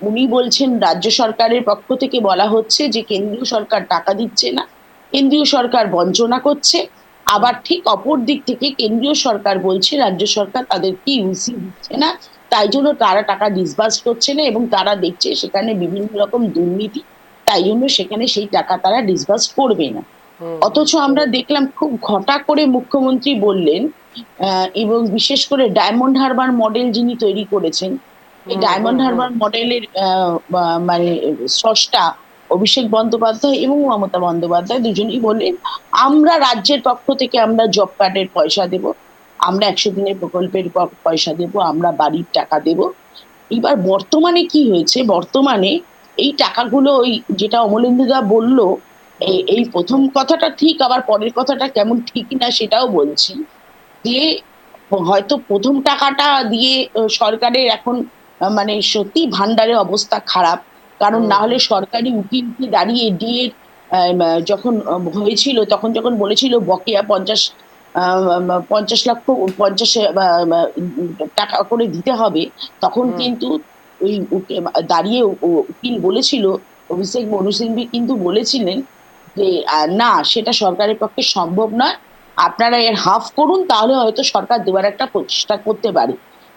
D: উনি বলছেন, রাজ্য সরকারের পক্ষ থেকে বলা হচ্ছে যে কেন্দ্রীয় সরকার টাকা দিচ্ছে না, কেন্দ্রীয় সরকার বঞ্চনা করছে। আবার ঠিক অপর দিক থেকে কেন্দ্রীয় সরকার বলছে রাজ্য সরকার তাদেরকে ইউসি দিচ্ছে না, তাই জন্য তারা টাকা ডিসবার্স করছে না, এবং তারা দেখছে সেখানে বিভিন্ন রকম দুর্নীতি, তাই জন্য সেখানে সেই টাকা তারা ডিসবার্স করবে না। অথচ আমরা দেখলাম খুব ঘটা করে মুখ্যমন্ত্রী বললেন, এবং বিশেষ করে ডায়মন্ড হারবার মডেল যিনি তৈরি করেছেন, এই ডায়মন্ড হারবার মডেলের মানে স্রষ্টা অভিষেক বন্দ্যোপাধ্যায় এবং মমতা বন্দ্যোপাধ্যায় দুজনেই বললেন, আমরা রাজ্যের পক্ষ থেকে আমরা জব কার্ডের পয়সা দেব, আমরা 100 দিনের প্রকল্পের পয়সা দেব, আমরা বাড়ির টাকা দেব। এবার বর্তমানে কি হয়েছে, বর্তমানে এই টাকাগুলো, ওই যেটা অমলেন্দুদা বললো, এই প্রথম কথাটা ঠিক, আবার পরের কথাটা কেমন ঠিক না সেটাও বলছি, যে হয়তো প্রথম টাকাটা দিয়ে সরকারের এখন মানে সত্যি ভান্ডারের অবস্থা খারাপ, কারণ না হলে সরকারি উকিলকে দাঁড়িয়ে ডিএ যখন হয়েছিল, তখন যখন বলেছিল বকেয়া 50 লক্ষ 50 টাকা করে দিতে হবে, তখন কিন্তু ওই দাঁড়িয়ে উকিল বলেছিল, অভিষেক মনু সিংভি কিন্তু বলেছিলেন যে না, সেটা সরকারের পক্ষে সম্ভব নয়, আপনারা এর হাফ করুন, তাহলে হয়তো সরকার দেওয়ার একটা প্রচেষ্টা করতে পারে,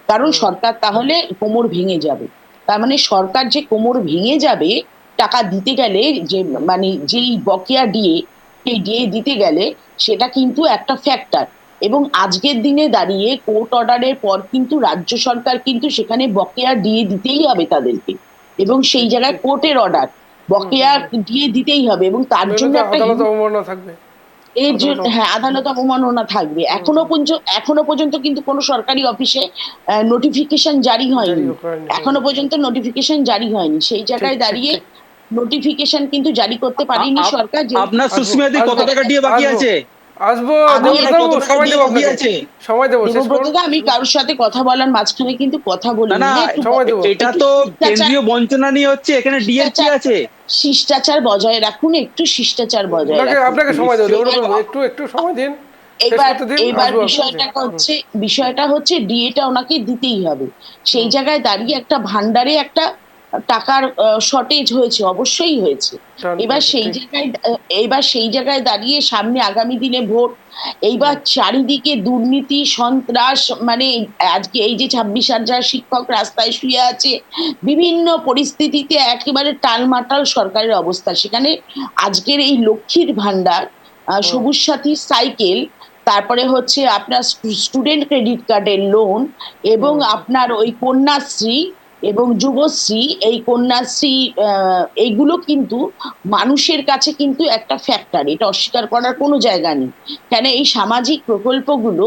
D: কারণ সরকার তাহলে কোমর ভেঙে যাবে। তার মানে সরকার যে কোমর ভেঙে যাবে টাকা দিতে গেলে, যে মানে যেই বকেয়া ডিএ, সেই ডিএ দিতে গেলে, সেটা কিন্তু একটা ফ্যাক্টর। এবং আজকের দিনে দাঁড়িয়ে কোর্ট অর্ডারের পর কিন্তু রাজ্য সরকার কিন্তু সেখানে বকেয়া ডিএ দিতেই হবে তাদেরকে, এবং সেই জায়গায় কোর্টের অর্ডার, বকেয়া দিয়ে দিতেই হবে, এবং তার জন্য একটা
A: থাকবে,
D: এর জন্য হ্যাঁ আদালত অবমাননা থাকবে। এখনো পর্যন্ত কিন্তু কোনো সরকারি অফিসে নোটিফিকেশন জারি হয়নি, এখনো পর্যন্ত নোটিফিকেশন জারি হয়নি। সেই জায়গায় দাঁড়িয়ে নোটিফিকেশন কিন্তু জারি করতে পারেনি সরকার।
B: আপনার সুস্মিতাদি কত টাকা দিয়ে বাকি আছে?
A: আসবো, সময় দেবো।
D: দেবব্রতদা, আমি কারোর সাথে কথা বলার মাঝখানে কিন্তু কথা বলি
B: না, এটা তো কেন্দ্রীয় বঞ্চনা নিয়ে হচ্ছে, এখানে ডিএসপি আছে।
D: শিষ্টাচার বজায় রাখুন, একটু শিষ্টাচার বজায় রাখুন।
A: আপনাকে সময় দেবো, একটু সময় দিন।
D: এবার বিষয়টা হচ্ছে ডিএটা ওনাকে দিতেই হবে। সেই জায়গায় দাঁড়িয়ে একটা ভান্ডারে একটা টাকার শর্টেজ হয়েছে, অবশ্যই হয়েছে।
A: টান
D: এবার
A: পড়েছে,
D: সেই
A: ঠিক।
D: জায়গায় এবার সেই জায়গায় দাঁড়িয়ে সামনে আগামী দিনে ভোট, এইবার চারিদিকে দুর্নীতি সন্ত্রাস, মানে আজকে এই যে 26,000 শিক্ষক রাস্তায় শুয়ে আছে, বিভিন্ন পরিস্থিতিতে একেবারে টালমাটাল সরকারের অবস্থা, সেখানে আজকের এই লক্ষ্মীর ভান্ডার,
A: হুম,
D: সবুজ সাথী সাইকেল, তারপরে হচ্ছে আপনার স্টুডেন্ট ক্রেডিট কার্ডের লোন, এবং
A: হুম,
D: আপনার ওই কন্যাশ্রী এবং যুবশ্রী, এই কন্যাশ্রী, এইগুলো কিন্তু মানুষের কাছে কিন্তু একটা ফ্যাক্টর, এটা অস্বীকার করার কোনো জায়গা নেই। কেন এই সামাজিক প্রকল্পগুলো,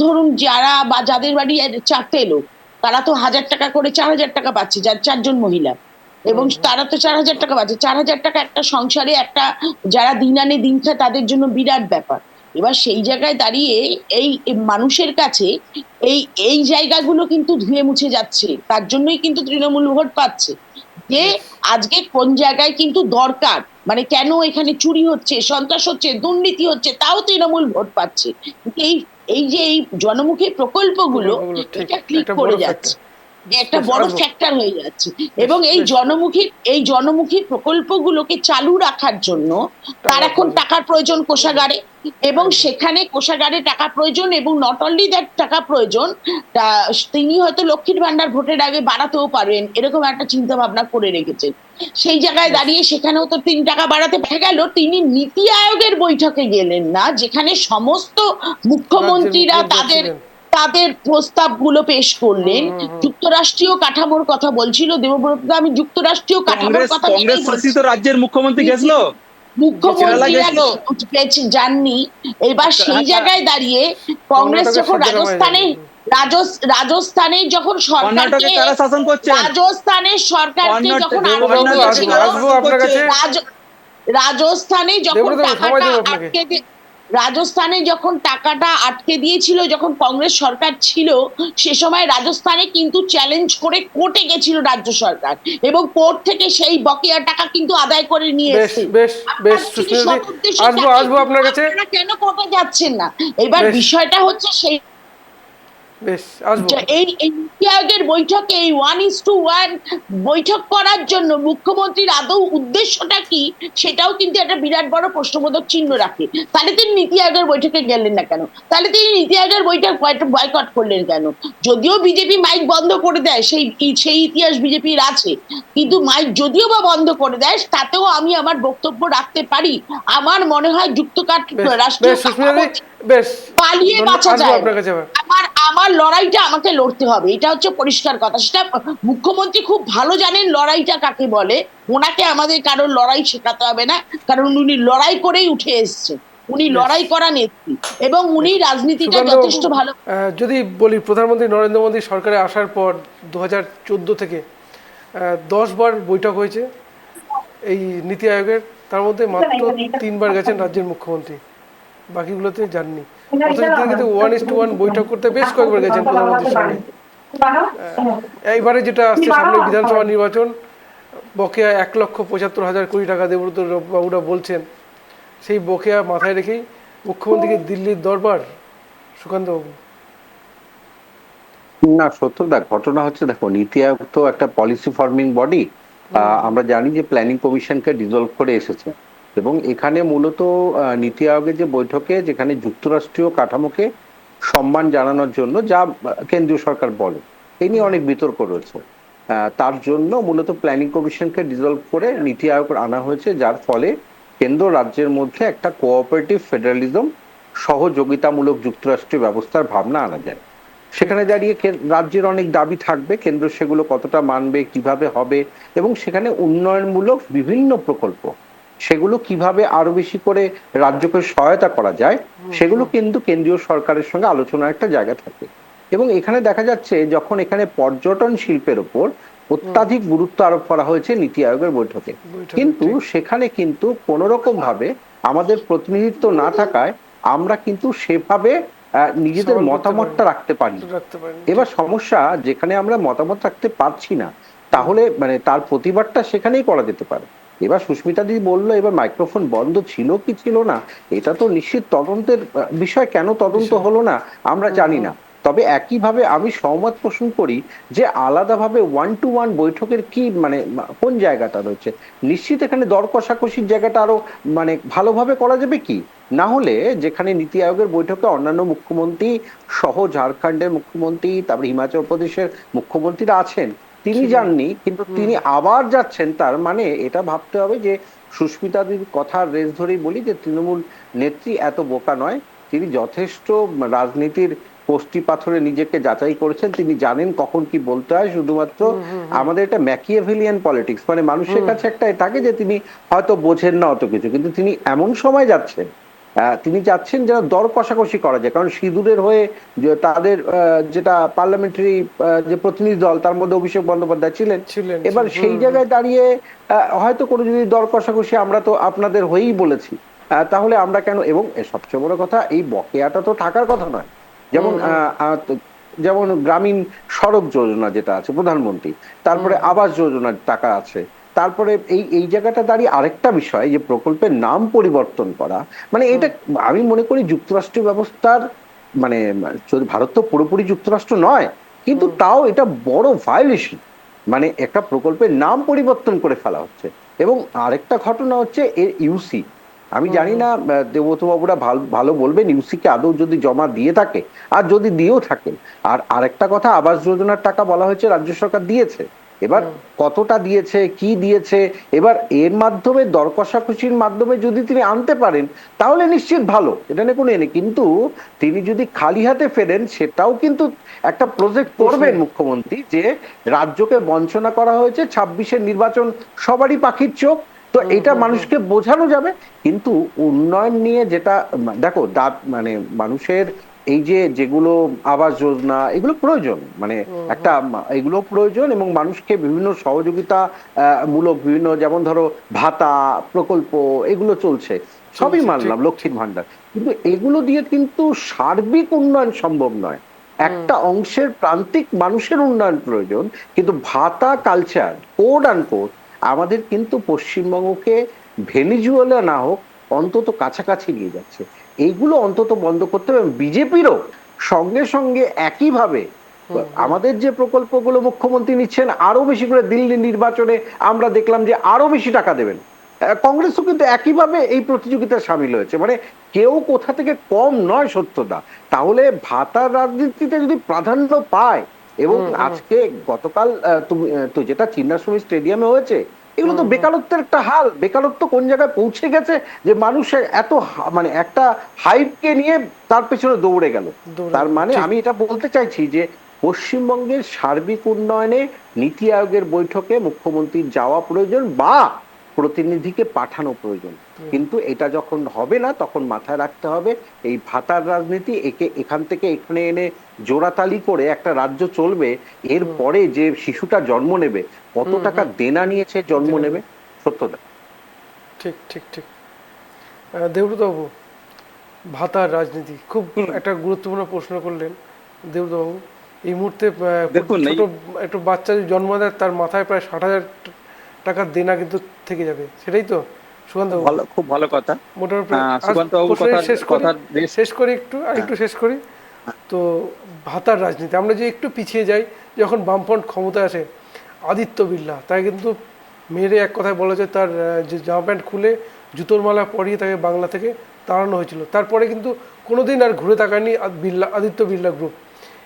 D: ধরুন যারা বা যাদের বাড়ি 4টে লোক, তারা তো 1,000 টাকা করে 4,000 টাকা পাচ্ছে, যার 4জন মহিলা, এবং
A: হুম,
D: তারা তো 4,000 টাকা পাচ্ছে। 4,000 টাকা একটা সংসারে, একটা যারা দিন আনে দিন খায় তাদের জন্য বিরাট ব্যাপার। এবার সেই জায়গায় দাঁড়িয়ে এই মানুষের কাছে এই এই জায়গাগুলো কিন্তু ধুয়ে মুছে যাচ্ছে, তার জন্যই কিন্তু তৃণমূল ভোট পাচ্ছে। যে
A: বেশ।
D: আজকে কোন জায়গায় কিন্তু দরকার, মানে কেন এখানে চুরি হচ্ছে, সন্ত্রাস হচ্ছে, দুর্নীতি হচ্ছে, তাও তৃণমূল ভোট পাচ্ছে। কিন্তু এই এই যে এই জনমুখী প্রকল্পগুলো,
A: প্রকল্পগুলো ঠিক
D: এটা ক্লিক
A: একটা বড়
D: করে
A: ফ্যাক্টর।
D: যাচ্ছে, একটা
A: বেশ,
D: বড়
A: আসবো।
D: ফ্যাক্টর হয়ে যাচ্ছে।
A: বেশ,
D: এবং
A: বেশ।
D: এই জনমুখী প্রকল্পগুলোকে চালু রাখার জন্য তার
A: টাকার
D: এখন
A: প্রয়োজন।
D: টাকার প্রয়োজন কোষাগারে, এবং
A: একদম।
D: সেখানে কোষাগারে টাকা প্রয়োজন, এবং নট অনলি দ্যাট টাকা প্রয়োজন, তিনি হয়তো লক্ষ্মীর ভান্ডার ভোটের আগে বাড়াতেও পারবেন, এরকম একটা চিন্তা ভাবনা করে রেখেছেন। সেই জায়গায়
A: বেশ।
D: দাঁড়িয়ে সেখানেও তো 3 টাকা বাড়াতে দেখা গেল তিনি নীতি আয়োগের বৈঠকে গেলেন না, যেখানে সমস্ত
A: রাজ্যের
D: মুখ্যমন্ত্রীরা
A: মুখ্যমন্ত্রীরা
D: তাদের
A: ছিলেন।
D: তাদের প্রস্তাবগুলো পেশ
A: হুম,
D: করলেন।
A: হুম, হুম।
D: যুক্তরাষ্ট্রীয় কাঠামোর কথা বলছিল দেবব্রত, আমি যুক্তরাষ্ট্রীয় কাঠামোর
B: কংগ্রেস
D: কথা
B: কংগ্রেস
D: ভেবেই বলছি।
B: শাসিত রাজ্যের মুখ্যমন্ত্রী গেছিল, কেরালা
D: মুখ্যমন্ত্রীরা
B: গেছিল।
D: যাননি। এবার সেই জায়গায় দাঁড়িয়ে কংগ্রেস
A: কর্ণাটকের
D: যখন
A: সিদ্ধরামাইয়া যান।
D: রাজস্থানে যখন
B: কর্ণাটকে
D: সরকারকে,
B: কারা শাসন করছেন?
D: রাজস্থানের সরকারকে যখন আটকে
A: দেবব্রতবাবু,
B: কর্ণাটকে
D: দিয়েছিল,
A: আসবো
B: কারা
A: আসবো
B: শাসন
A: আপনার
B: করছে?
A: কাছে।
D: রাজস্থানে যখন
A: দেবব্রতবাবু, সময়
D: টাকাটা
A: দেবো আপনাকে।
D: আটকে রাজস্থানে যখন টাকাটা আটকে দিয়েছিল, যখন কংগ্রেস সরকার ছিল, সে সময় রাজস্থানে কিন্তু চ্যালেঞ্জ করে কোর্টে গেছিল রাজ্য সরকার, এবং কোর্ট থেকে সেই বকেয়া টাকা কিন্তু আদায় করে নিয়ে
A: বেশ,
D: এসেছে।
A: বেশ, বেশ,
D: আপনার যদি
A: সুস্মিতাদি।
D: সৎ উদ্দেশ্য
A: আসবো
D: থাকে,
A: আসবো আপনার কাছে।
D: আপনারা কেন কোর্টে যাচ্ছেন না? এবার
A: বেশ,
D: বিষয়টা হচ্ছে সেই,
A: বেশ, আসবো।
D: এই এই নীতি আয়োগের বৈঠকে এই 1:1 বৈঠক করার জন্য মুখ্যমন্ত্রীর আদৌ উদ্দেশ্যটা কি, সেটাও কিন্তু একটা বিরাট বড় প্রশ্নবোধক চিহ্ন রাখে। তাহলে তিনি নীতি আয়োগের বৈঠকে গেলেন না কেন? তাহলে তিনি নীতি আয়োগের বৈঠক বয়কট করলেন কেন? যদিও বিজেপি মাইক বন্ধ করে দেয়, সেই ইতিহাস বিজেপির আছে, কিন্তু মাইক যদিও বা বন্ধ করে দেয়, তাতেও আমি আমার বক্তব্য রাখতে পারি। আমার মনে হয়
A: বেশ,
D: রাষ্ট্রীয়
A: বেশ, সুস্মিতাদি।
D: কাঠামো
A: বেশ।
D: পালিয়ে বাঁচা
A: আসবো
D: যায় না।
A: আপনার কাছে আবার।
D: আমার আমার লড়াইটা আমাকে লড়তে হবে, এটা হচ্ছে পরিষ্কার কথা। সেটা মুখ্যমন্ত্রী খুব ভালো জানেন লড়াইটা কাকে বলে। ওনাকে আমাদের কারোর লড়াই শেখাতে হবে না, কারণ উনি লড়াই করেই উঠে এসেছেন। উনি
A: বেশ,
D: লড়াই করা নেত্রী, এবং উনি
A: বেশ।
D: রাজনীতিটা
A: সুকান্তবাবু,
D: যথেষ্ট ভালো।
A: যদি বলি, প্রধানমন্ত্রী নরেন্দ্র মোদী সরকারে আসার পর 2014 থেকে 10 বার বৈঠক হয়েছে এই নীতি আয়োগের। তার মধ্যে মাত্র 3 বার গেছেন রাজ্যের মুখ্যমন্ত্রী, বাকিগুলোতে যাননি। অথচ তিনি কিন্তু 1:1 বৈঠক করতে বেশ কয়েকবার গেছেন প্রধানমন্ত্রীর সঙ্গে। এইবারে যেটা আসছে সামনে বিধানসভা নির্বাচন, বকেয়া 1,75,000 কোটি টাকা দেবব্রত বাবুরা বলছেন, সেই বকেয়া মাথায় রেখেই মুখ্যমন্ত্রীকে দিল্লির দরবার। সুকান্তবাবু।
E: না, সত্যদা, ঘটনা হচ্ছে, দেখো, নীতি আয়োগ তো একটা পলিসি ফর্মিং বডি। আমরা জানি যে প্ল্যানিং কমিশনকে ডিসলভ করে এসেছে, এবং এখানে মূলত নীতি আয়োগের যে বৈঠকে, যেখানে যুক্তরাষ্ট্রীয় কাঠামোকে সম্মান জানানোর জন্য যা কেন্দ্রীয় সরকার বলে, এই নিয়ে অনেক বিতর্ক রয়েছে। তার জন্য মূলত প্ল্যানিং কমিশনকে ডিসলভ করে নীতি আয়োগ আনা হয়েছে, যার ফলে কেন্দ্র রাজ্যের মধ্যে একটা কোঅপারেটিভ ফেডারালিজম, সহযোগিতামূলক যুক্তরাষ্ট্রীয় ব্যবস্থার ভাবনা আনা যায়। সেখানে দাঁড়িয়ে রাজ্যের অনেক দাবি থাকবে, কেন্দ্র সেগুলো কতটা মানবে, কিভাবে হবে, এবং সেখানে উন্নয়নমূলক বিভিন্ন প্রকল্প, সেগুলো কিভাবে আরো বেশি করে রাজ্যকে সহায়তা করা যায়, সেগুলো কিন্তু কেন্দ্রীয় সরকারের সঙ্গে আলোচনার একটা জায়গা থাকে। এবং এখানে দেখা যাচ্ছে, যখন এখানে পর্যটন শিল্পের উপর অত্যাধিক গুরুত্ব আরোপ করা হয়েছে নীতি আয়োগের বৈঠকে, কিন্তু সেখানে কিন্তু কোনো রকম ভাবে আমাদের প্রতিনিধিত্ব না থাকায় আমরা কিন্তু সেভাবে নিজেদের মতামতটা রাখতে পারি। এবার সমস্যা, যেখানে আমরা মতামত রাখতে পারছি না, তাহলে মানে তার প্রতিবাদটা সেখানেই করা যেতে পারে। এবার সুস্মিতা দিদি বললো এবার মাইক্রোফোন বন্ধ ছিল কি ছিল না, এটা তো নিশ্চিত তদন্তের বিষয়। কেন তদন্ত হলো না আমরা জানি না, তবে একইভাবে আমি সহমত পোষণ করি যে আলাদাভাবে 1-to-1 বৈঠকের কি মানে কোন জায়গাটা রয়েছে। নিশ্চিত এখানে দর কষাকষির জায়গাটা আরো মানে ভালোভাবে করা যাবে কি, না হলে যেখানে নীতি আয়োগের বৈঠকে অন্যান্য মুখ্যমন্ত্রী সহ ঝাড়খণ্ডের মুখ্যমন্ত্রী, তারপরে হিমাচল প্রদেশের মুখ্যমন্ত্রীরা আছেন, তিনি যাননি কিন্তু তিনি আবার যাচ্ছেন, তার মানে এটা ভাবতে হবে যে সুস্মিতাদির কথার রেস ধরেই বলি যে তৃণমূল নেত্রী এত বোকা নয়, তিনি যথেষ্ট রাজনীতির কষ্টি পাথরে নিজেকে যাচাই করেছেন, তিনি জানেন কখন কি বলতে হয়। শুধুমাত্র আমাদের এটা ম্যাকিয়াভেলিয়ান পলিটিক্স, মানে মানুষের কাছে একটা থাকে যে তিনি হয়তো বোঝেন না অত কিছু, কিন্তু তিনি এমন সময় যাচ্ছেন, তিনি চাচ্ছেন যেন দর কষাকষি করা যায়, কারণ সিঁদুরের হয়ে তাদের যেটা পার্লামেন্টারি যে প্রতিনিধি দল তার মধ্যে অভিষেক বন্দ্যোপাধ্যায় ছিলেন। এবার সেই জায়গায় দাঁড়িয়ে হয়তো কোনো যদি দর কষাকষি, আমরা তো আপনাদের হয়েই বলেছি, তাহলে আমরা কেন, এবং সবচেয়ে বড় কথা এই বকেয়াটা তো থাকার কথা নয়। যেমন যেমন গ্রামীণ সড়ক যোজনা যেটা আছে প্রধানমন্ত্রী, তারপরে আবাস যোজনার টাকা আছে, তারপরে এই জায়গাটা দাঁড়িয়ে আরেকটা বিষয় যে প্রকল্পের নাম পরিবর্তন করা, মানে এটা আমি মনে করি যুক্তরাষ্ট্রীয় ব্যবস্থার মানে ভারত তো পুরোপুরি যুক্তরাষ্ট্র নয়, কিন্তু তাও এটা বড় ভায়োলেশন, মানে একটা প্রকল্পের নাম পরিবর্তন করে ফেলা হচ্ছে। এবং আরেকটা ঘটনা হচ্ছে ইউসি, আমি জানি না দেবব্রত বাবুরা ভালো বলবেন ইউসি কে আদৌ যদি জমা দিয়ে থাকে, আর যদি দিয়েও থাকেন। আর আরেকটা কথা, আবাস যোজনার টাকা বলা হয়েছে রাজ্য সরকার দিয়েছে, এবার কতটা দিয়েছে কি দিয়েছে, এবার এর মাধ্যমে দর কষাকষির মাধ্যমে যদি তিনি আনতে পারেন তাহলে নিশ্চিত ভালো, এটা নিয়ে কোনো নেই, কিন্তু তিনি যদি খালি হাতে ফেরেন সেটাও কিন্তু একটা প্রজেক্ট করবেন মুখ্যমন্ত্রী, যে রাজ্যকে বঞ্চনা করা হয়েছে, 26-এর নির্বাচন সবারই পাখির চোখ, তো এটা মানুষকে বোঝানো যাবে। কিন্তু উন্নয়ন নিয়ে যেটা দেখো মানে মানুষের এই যে যেগুলো আবাস যোজনা এগুলো প্রয়োজন, মানে একটা এগুলো প্রয়োজন, এবং মানুষকে বিভিন্ন সহযোগিতা মূলক বিভিন্ন, যেমন ধরো ভাতা প্রকল্প এগুলো চলছে, সবই মানলাম, লক্ষ্মীর ভান্ডার, কিন্তু এগুলো দিয়ে কিন্তু সার্বিক উন্নয়ন সম্ভব নয়। একটা অংশের প্রান্তিক মানুষের উন্নয়ন প্রয়োজন, কিন্তু ভাতা কালচার কোড অ্যান্ড কোড আমাদের কিন্তু পশ্চিমবঙ্গকে ভেনিজুয়েলা না হোক অন্তত কাছাকাছি নিয়ে যাচ্ছে। এইগুলো অন্তত বন্ধ করতে হবে। বিজেপিরও সঙ্গে সঙ্গে একইভাবে আমাদের যে প্রকল্পগুলো মুখ্যমন্ত্রী নিচ্ছেন, আরো বেশি করে দিল্লি নির্বাচনে আমরা দেখলাম যে আরো বেশি টাকা দেবেন, কংগ্রেসও কিন্তু একইভাবে এই প্রতিযোগিতায় সামিল হয়েছে, মানে কেউ কোথা থেকে কম নয় সত্যতা। তাহলে ভাতার রাজনীতিতে যদি প্রাধান্য পায়, এবং আজকে গতকাল তুমি তো যেটা চিন্নাস্বামী স্টেডিয়ামে হয়েছে, এগুলো তো বেকারত্বের একটা হাল, বেকারত্ব কোন জায়গায় পৌঁছে গেছে যে মানুষের এত মানে একটা হাইপকে নিয়ে তার পেছনে দৌড়ে গেল। তার মানে আমি এটা বলতে চাইছি যে পশ্চিমবঙ্গের সার্বিক উন্নয়নে নীতি আয়োগের বৈঠকে মুখ্যমন্ত্রীর যাওয়া প্রয়োজন বা প্রতিনিধিকে পাঠানো প্রয়োজন, কিন্তু এটা যখন হবে না তখন মাথায় রাখতে হবে এই ভাতার রাজনীতি, একে এখান থেকে এখানে এনে জোড়াতালি করে একটা রাজ্য চলবে, এর পরে যে শিশুটা জন্ম নেবে কত টাকা দেনা নিয়েছে জন্ম নেবে, সত্যতা।
A: ঠিক ঠিক ঠিক। দেবব্রতবাবু, ভাতার রাজনীতি খুব একটা গুরুত্বপূর্ণ প্রশ্ন করলেন দেবব্রতবাবু। এই মুহূর্তে ছোট একটু বাচ্চা জন্ম দেয়, তার মাথায় প্রায় 60,000 টাকার দেনা কিন্তু থেকে যাবে, সেটাই তো সুকান্ত বাবু?
B: খুব ভালো কথা।
A: মোটামুটি শেষ করি একটু শেষ করি তো। ভাতার রাজনীতি আমরা যে একটু পিছিয়ে যাই, যখন বামফ্রন্ট ক্ষমতায় আসে আদিত্য বিড়লা তাই কিন্তু মেরে এক কথায় বলা যায় তার যে জামা প্যান্ট খুলে জুতোর মালা পরিয়ে তাকে বাংলা থেকে তাড়ানো হয়েছিল। তারপরে কিন্তু কোনোদিন আর ঘুরে তাকায়নি আদিত্য বিড়লা গ্রুপ।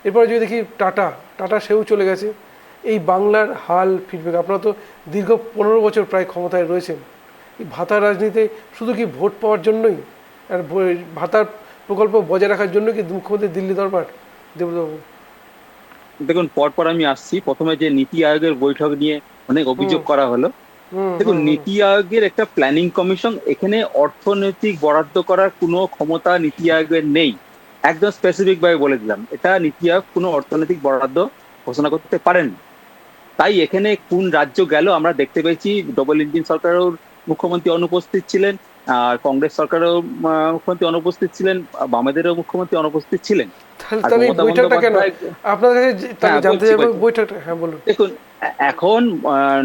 A: এরপরে যদি দেখি টাটা সেও চলে গেছে। এই বাংলার হাল ফিডব্যাক, আপনারা তো দীর্ঘ 15 বছর প্রায় ক্ষমতায় রয়েছেন, এই ভাতার রাজনীতিতে শুধু কি ভোট পাওয়ার জন্যই আর ভাতার প্রকল্প বজায় রাখার জন্য কি মুখ্যমন্ত্রী দিল্লি দরবার? দেবব্রতবাবু
B: দেখুন, পরপর আমি আসছি। প্রথমে যে নীতি আয়োগের বৈঠক নিয়ে অনেক অভিযোগ করা হলো, দেখুন নীতি আয়োগের একটা প্ল্যানিং কমিশন, এখানে অর্থনৈতিক বরাদ্দ করার কোনো ক্ষমতা নীতি আয়োগের নেই। একদম স্পেসিফিক ভাবে বলে দিলাম, এটা নীতি আয়োগ কোনো অর্থনৈতিক বরাদ্দ ঘোষণা করতে পারেন। তাই এখানে কোন রাজ্য গেল আমরা দেখতে পেয়েছি, ডবল ইঞ্জিন সরকারের মুখ্যমন্ত্রী অনুপস্থিত ছিলেন, আর কংগ্রেস সরকারেও মুখ্যমন্ত্রী অনুপস্থিত ছিলেন, বামেদেরও মুখ্যমন্ত্রী অনুপস্থিত ছিলেন। আর
A: তাহলে এই
B: মমতা
A: বৈঠকটা কেন
B: বন্দ্যোপাধ্যায়,
A: আপনাদের কাছে তাহলে
B: হ্যাঁ
A: জানতে
B: বলছি
A: চাইবো
B: বলছি
A: বৈঠকটা, হ্যাঁ বলুন।
B: দেখুন, এখন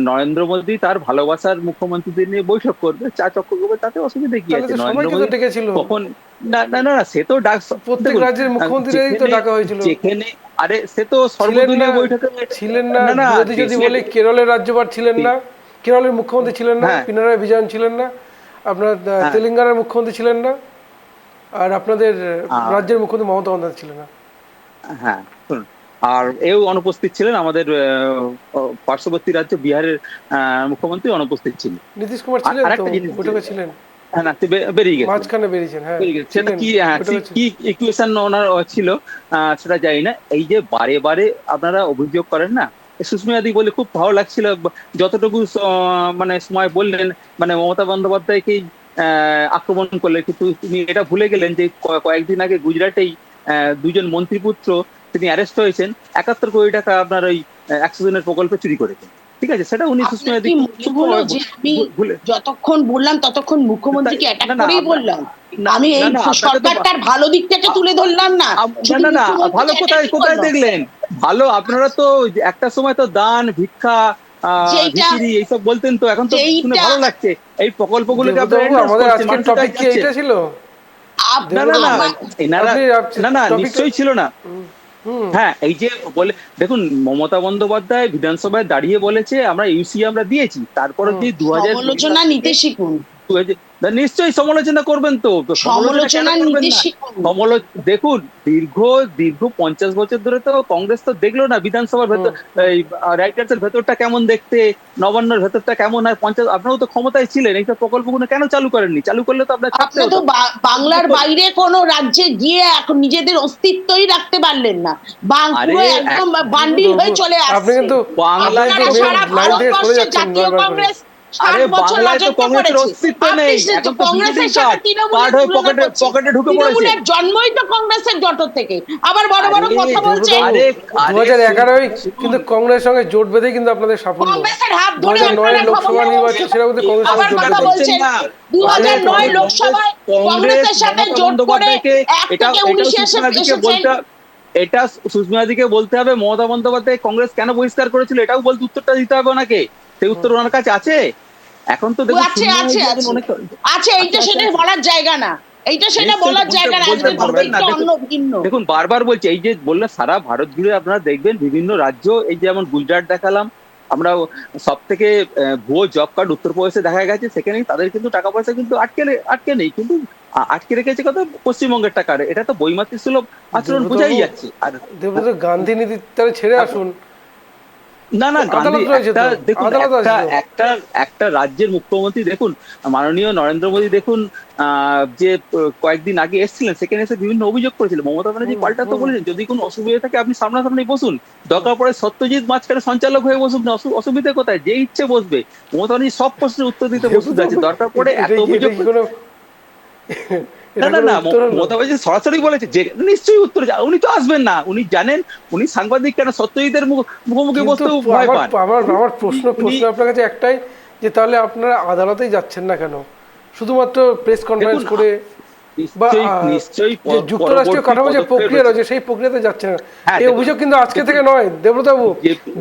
B: নরেন্দ্র মোদী তার ভালোবাসার মুখ্যমন্ত্রীদের নিয়ে বৈঠক করবে, চা চক্কর করবে, তাতে অসুবিধা কি
A: তাহলে
B: আছে?
A: তো
B: নরেন্দ্র
A: সবাইকে তো
B: মোদী
A: ডেকেছিল,
B: কখন, না না না না, সে তো ডাক,
A: প্রত্যেক
B: দেখুন
A: রাজ্যের মুখ্যমন্ত্রীদেরই তো
B: যেখানে
A: ডাকা হয়েছিল।
B: যেখানে আরে সে তো
A: ছিলেন না,
B: সর্বদলীয় বৈঠকে,
A: ছিলেন না,
B: না না
A: যদি যদি
B: দেশের,
A: বলি কেরলের রাজ্যপাল ছিলেন না, কেরলের মুখ্যমন্ত্রী ছিলেন না,
B: হ্যাঁ
A: পিনারাই বিজয়ন ছিলেন না, আপনার
B: হ্যাঁ
A: তেলেঙ্গানার মুখ্যমন্ত্রী ছিলেন না, আর আপনাদের
B: আহ,
A: রাজ্যের মুখ্যমন্ত্রী মমতা বন্দ্যোপাধ্যায় ছিলেন না।
B: হ্যাঁ শুনুন, আর এও অনুপস্থিত ছিলেন, আমাদের পার্শ্ববর্তী রাজ্য বিহারের মুখ্যমন্ত্রী অনুপস্থিত ছিলেন।
A: নীতিশ কুমার ছিলেন
B: আর
A: তো,
B: একটা জিনিস,
A: বৈঠকে ছিলেন,
B: হ্যাঁ না, বেরিয়ে গেছে,
A: মাঝখানে বেরিয়েছেন, হ্যাঁ
B: বেরিয়ে গেছে, সেটা
A: ছিলেন,
B: কি, হ্যাঁ
A: বৈঠকে ছিলেন।
B: কি ইকুয়েশন ওনার ছিল সেটা জানি না। এই যে বারে বারে আপনারা অভিযোগ করেন না, সুস্মিতাদি বলে খুব ভালো লাগছিল, যতটুকু মানে সময় বললেন, মানে মমতা বন্দ্যোপাধ্যায়কেই আক্রমণ করলেন, কিন্তু তিনি এটা ভুলে গেলেন যে কয়েকদিন আগে গুজরাটেই দুজন মন্ত্রীপুত্র তিনি অ্যারেস্ট হয়েছেন, 71 কোটি টাকা আপনার ওই 100 দিনের প্রকল্পে চুরি করেছেন। ঠিক আছে, সেটা উনি
D: আপনার
B: সুস্মিতাদি
D: কি মনে হলো যে আমি
B: ভুলে,
D: যতক্ষণ বললাম ততক্ষণ মুখ্যমন্ত্রীকে অ্যাটাক
B: না না
D: করেই বললাম?
B: না
D: আমি এই
B: না না, আপনাকে তো
D: সরকারটার ভালো দিকটাকে তুলে ধরলাম না,
B: না
D: শুধু
B: না না, ভালো
D: মুখ্যমন্ত্রীকে
B: কোথায়
D: attack-ই
B: কোথায়
D: করলাম।
B: দেখলেন? ভালো আপনারা তো একটা সময় তো দান ভিক্ষা
D: যেইটা
B: ভিখিরি এইসব বলতেন, তো এখন তো শুনে
D: যেইটা
B: ভালো লাগছে এই প্রকল্পগুলোকে আপনারা
A: দেবব্রতবাবু,
B: endorse
A: আমাদের
B: করছেন,
A: আজকের
B: মানুষের
A: টপিক
B: কাছে
A: কি
B: যাচ্ছে।
A: এইটা ছিল?
B: না না না,
D: আমার
B: এনারা,
A: আপনি
B: না না
A: টপিকটা,
B: নিশ্চয়ই ছিল না। হ্যাঁ, এই যে বলে দেখুন, মমতা বন্দ্যোপাধ্যায় বিধানসভায় দাঁড়িয়ে বলেছে আমরা ইউসি আমরা দিয়েছি, তারপরে যে 2000
D: সমালোচনা নিতে শিখুন,
B: নিশ্চয়ই সমালোচনা করবেন, তো সমালোচনা কেন
D: সমালোচনা
B: করবেন
D: নিতে
B: না?
D: শিখুন।
B: দেখুন, দীর্ঘ দীর্ঘ 50 বছর ধরে তো কংগ্রেস তো দেখলো না বিধানসভার ভেতর, এই রাইটার্স এর ভেতরটা কেমন দেখতে, নবান্নর ভেতরটা কেমন, আর 50 আপনারাও তো ক্ষমতায় ছিলেন, এইসব প্রকল্পগুলো কেন চালু করেননি? চালু করলে তো আপনার ছাড়তে
D: আপনারা তো
B: হতো।
D: বাংলার বাইরে কোনো রাজ্যে গিয়ে এখন নিজেদের অস্তিত্বই রাখতে পারলেন না,
B: আরে
D: পুরো একদম বান্ডিল হয়ে চলে
A: আপনি
D: আসছে।
A: কিন্তু
B: বাংলায়
A: আপনি
D: আপনারা
A: কিন্তু
D: সারা
A: লাইন থেকে সরে
D: ভারতবর্ষে
A: যাচ্ছেন
D: জাতীয়
A: বারবার করে।
D: কংগ্রেস
B: আরে
D: 60 বছর
B: বাংলায় তো
D: রাজত্ব
B: কংগ্রেসের
D: করেছে,
B: অস্তিত্ব
D: আপনি
B: নেই,
D: তো
B: এখন তো
D: কংগ্রেসের
B: বিজেপি
D: সাথে
B: কার্ড
D: তৃণমূলের
B: হয়ে
D: তুলনা করছেন।
B: পকেটে ঢুকে পড়েছে।
D: তৃণমূলের জন্মই তো কংগ্রেসের জোট থেকে, আবার বড় বড়
B: আরে
D: কথা বলছেন।
B: আরে
A: দেবব্রতবাবু,
B: আরে
A: 2011
B: শুনুন,
A: কিন্তু কংগ্রেসের সঙ্গে জোট বেঁধে কিন্তু আপনাদের সাফল্য।
D: কংগ্রেসের হাত ধরে
A: 2009
D: আপনারা
A: লোকসভা
D: ক্ষমতায়
A: নির্বাচন
D: বসেছেন।
A: সেটা কিন্তু কংগ্রেসের
D: আবার
A: সঙ্গে জোট
D: কথা
A: বেঁধে।
D: বলছেন
B: না,
D: 2009 লোকসভায় কংগ্রেসের সাথে
B: মমতা
D: জোট করে
B: বন্দ্যোপাধ্যায়কে
D: 1
B: এটা
D: থেকে
B: এটাও
D: 19
B: সুস্মিতাদিকে
D: এসেছেন।
B: বলতে, এটা সুস্মিতাদিকে বলতে হবে, মমতা বন্দ্যোপাধ্যায় কংগ্রেস কেন বহিষ্কার করেছিল, এটাও বলতে, উত্তরটা দিতে হবে ওনাকে। সেই উত্তর ওনার কাছে আছে। এখন তো দেখুন
D: আছে
B: শূন্য
D: আছে
B: হয়ে যাবেন
D: আছে
B: অনেক।
D: আছে, এইটা
B: আচ্ছা,
D: সেটা
B: আচ্ছা,
D: বলার জায়গা না, এইটা সেটা
B: নিশ্চয়ই
D: বলার জায়গা না,
B: বলতে
D: আজকের
B: পারবেন না।
D: টপিকটা অন্য ভিন্ন।
B: দেখুন বারবার বলছি, এই যে বললে সারা ভারত জুড়ে আপনারা দেখবেন বিভিন্ন রাজ্য, এই যেমন গুজরাট দেখালাম আমরা, সব থেকে ভুয়ো জব কার্ড উত্তরপ্রদেশে দেখা গেছে, সেখানে তাদের কিন্তু টাকা পয়সা কিন্তু আটকে নেই, কিন্তু আটকে রেখেছে কত পশ্চিমবঙ্গের টাকা। এটা তো বৈমাতৃক সুলভ আচরণ বোঝাই যাচ্ছে। আর
A: দেবব্রত, গান্ধী নীতি তাহলে ছেড়ে আসুন।
B: না না, গান্ধী
A: আদালত রয়েছে
B: একটা
A: তো,
B: দেখুন,
A: আদালত আছে তো।
B: একটা রাজ্যের মুখ্যমন্ত্রী দেখুন, মাননীয় নরেন্দ্র মোদী দেখুন, যে কয়েকদিন আগে এসেছিলেন, সেখানে এসে বিভিন্ন অভিযোগ করেছিল, মমতা ব্যানার্জি পাল্টা তো বলেছেন যদি কোনো অসুবিধা থাকে আপনি সামনাসামনি বসুন, দরকার পড়ে সত্যজিৎ মাঝখানে সঞ্চালক হয়ে বসুন না, অসুবিধা কোথায়, যে ইচ্ছে বসবে। মমতা ব্যানার্জি সব প্রশ্নের উত্তর দিতে প্রস্তুত আছে, দরকার পড়ে এত অভিযোগ। না না না, মমতা ব্যানার্জি সরাসরি বলেছে যে নিশ্চয়ই উত্তর, উনি তো আসবেন না, উনি জানেন, উনি সাংবাদিক কেন সত্যজিতের মুখোমুখি বসতেও ভয় পান।
A: আমার প্রশ্ন আপনার কাছে একটাই, যে তাহলে আপনারা আদালতেই যাচ্ছেন না কেন? শুধুমাত্র প্রেস কনফারেন্স করে বা
B: নিশ্চয়ই
A: যে যুক্তরাষ্ট্রীয় কাঠামো যে প্রক্রিয়া রয়েছে সেই প্রক্রিয়াতে যাচ্ছে না। এই অভিযোগ কিন্তু আজকে থেকে নয় দেবব্রতবাবু,